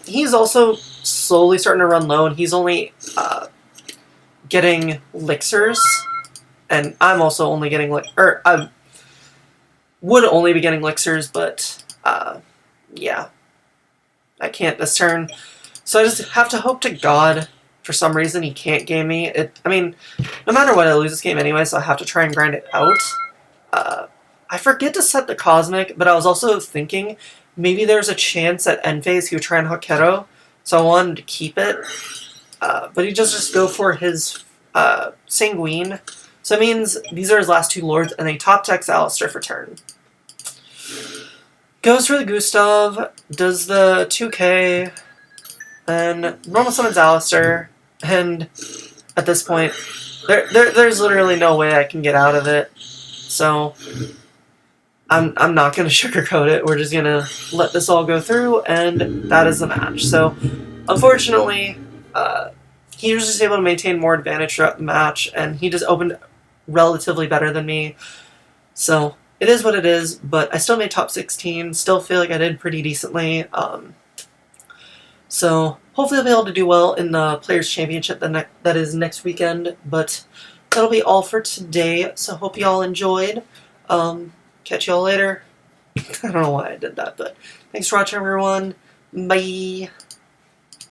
he's also slowly starting to run low, and he's only getting Elixirs, and I'm also only getting I would only be getting Elixirs, but yeah, I can't this turn. So I just have to hope to God for some reason he can't game me. I mean, no matter what, I lose this game anyway, so I have to try and grind it out. I forget to set the Cosmic, but I was also thinking maybe there's a chance at end phase he would try and Hakero, so I wanted to keep it. But he does just go for his Sanguine, So it means these are his last 2 lords, and they top decks Alistair for turn. Goes for the Gustav, does the 2k, and normal summons Alistair, and at this point, there's literally no way I can get out of it. So I'm not going to sugarcoat it. We're just going to let this all go through, and that is the match. So unfortunately, he was just able to maintain more advantage throughout the match, and he just opened relatively better than me. So it is what it is, but I still made top 16. Still feel like I did pretty decently. So hopefully I'll be able to do well in the Players' Championship that is next weekend. But that'll be all for today. So hope you all enjoyed. Catch y'all later. I don't know why I did that, but thanks for watching, everyone. Bye.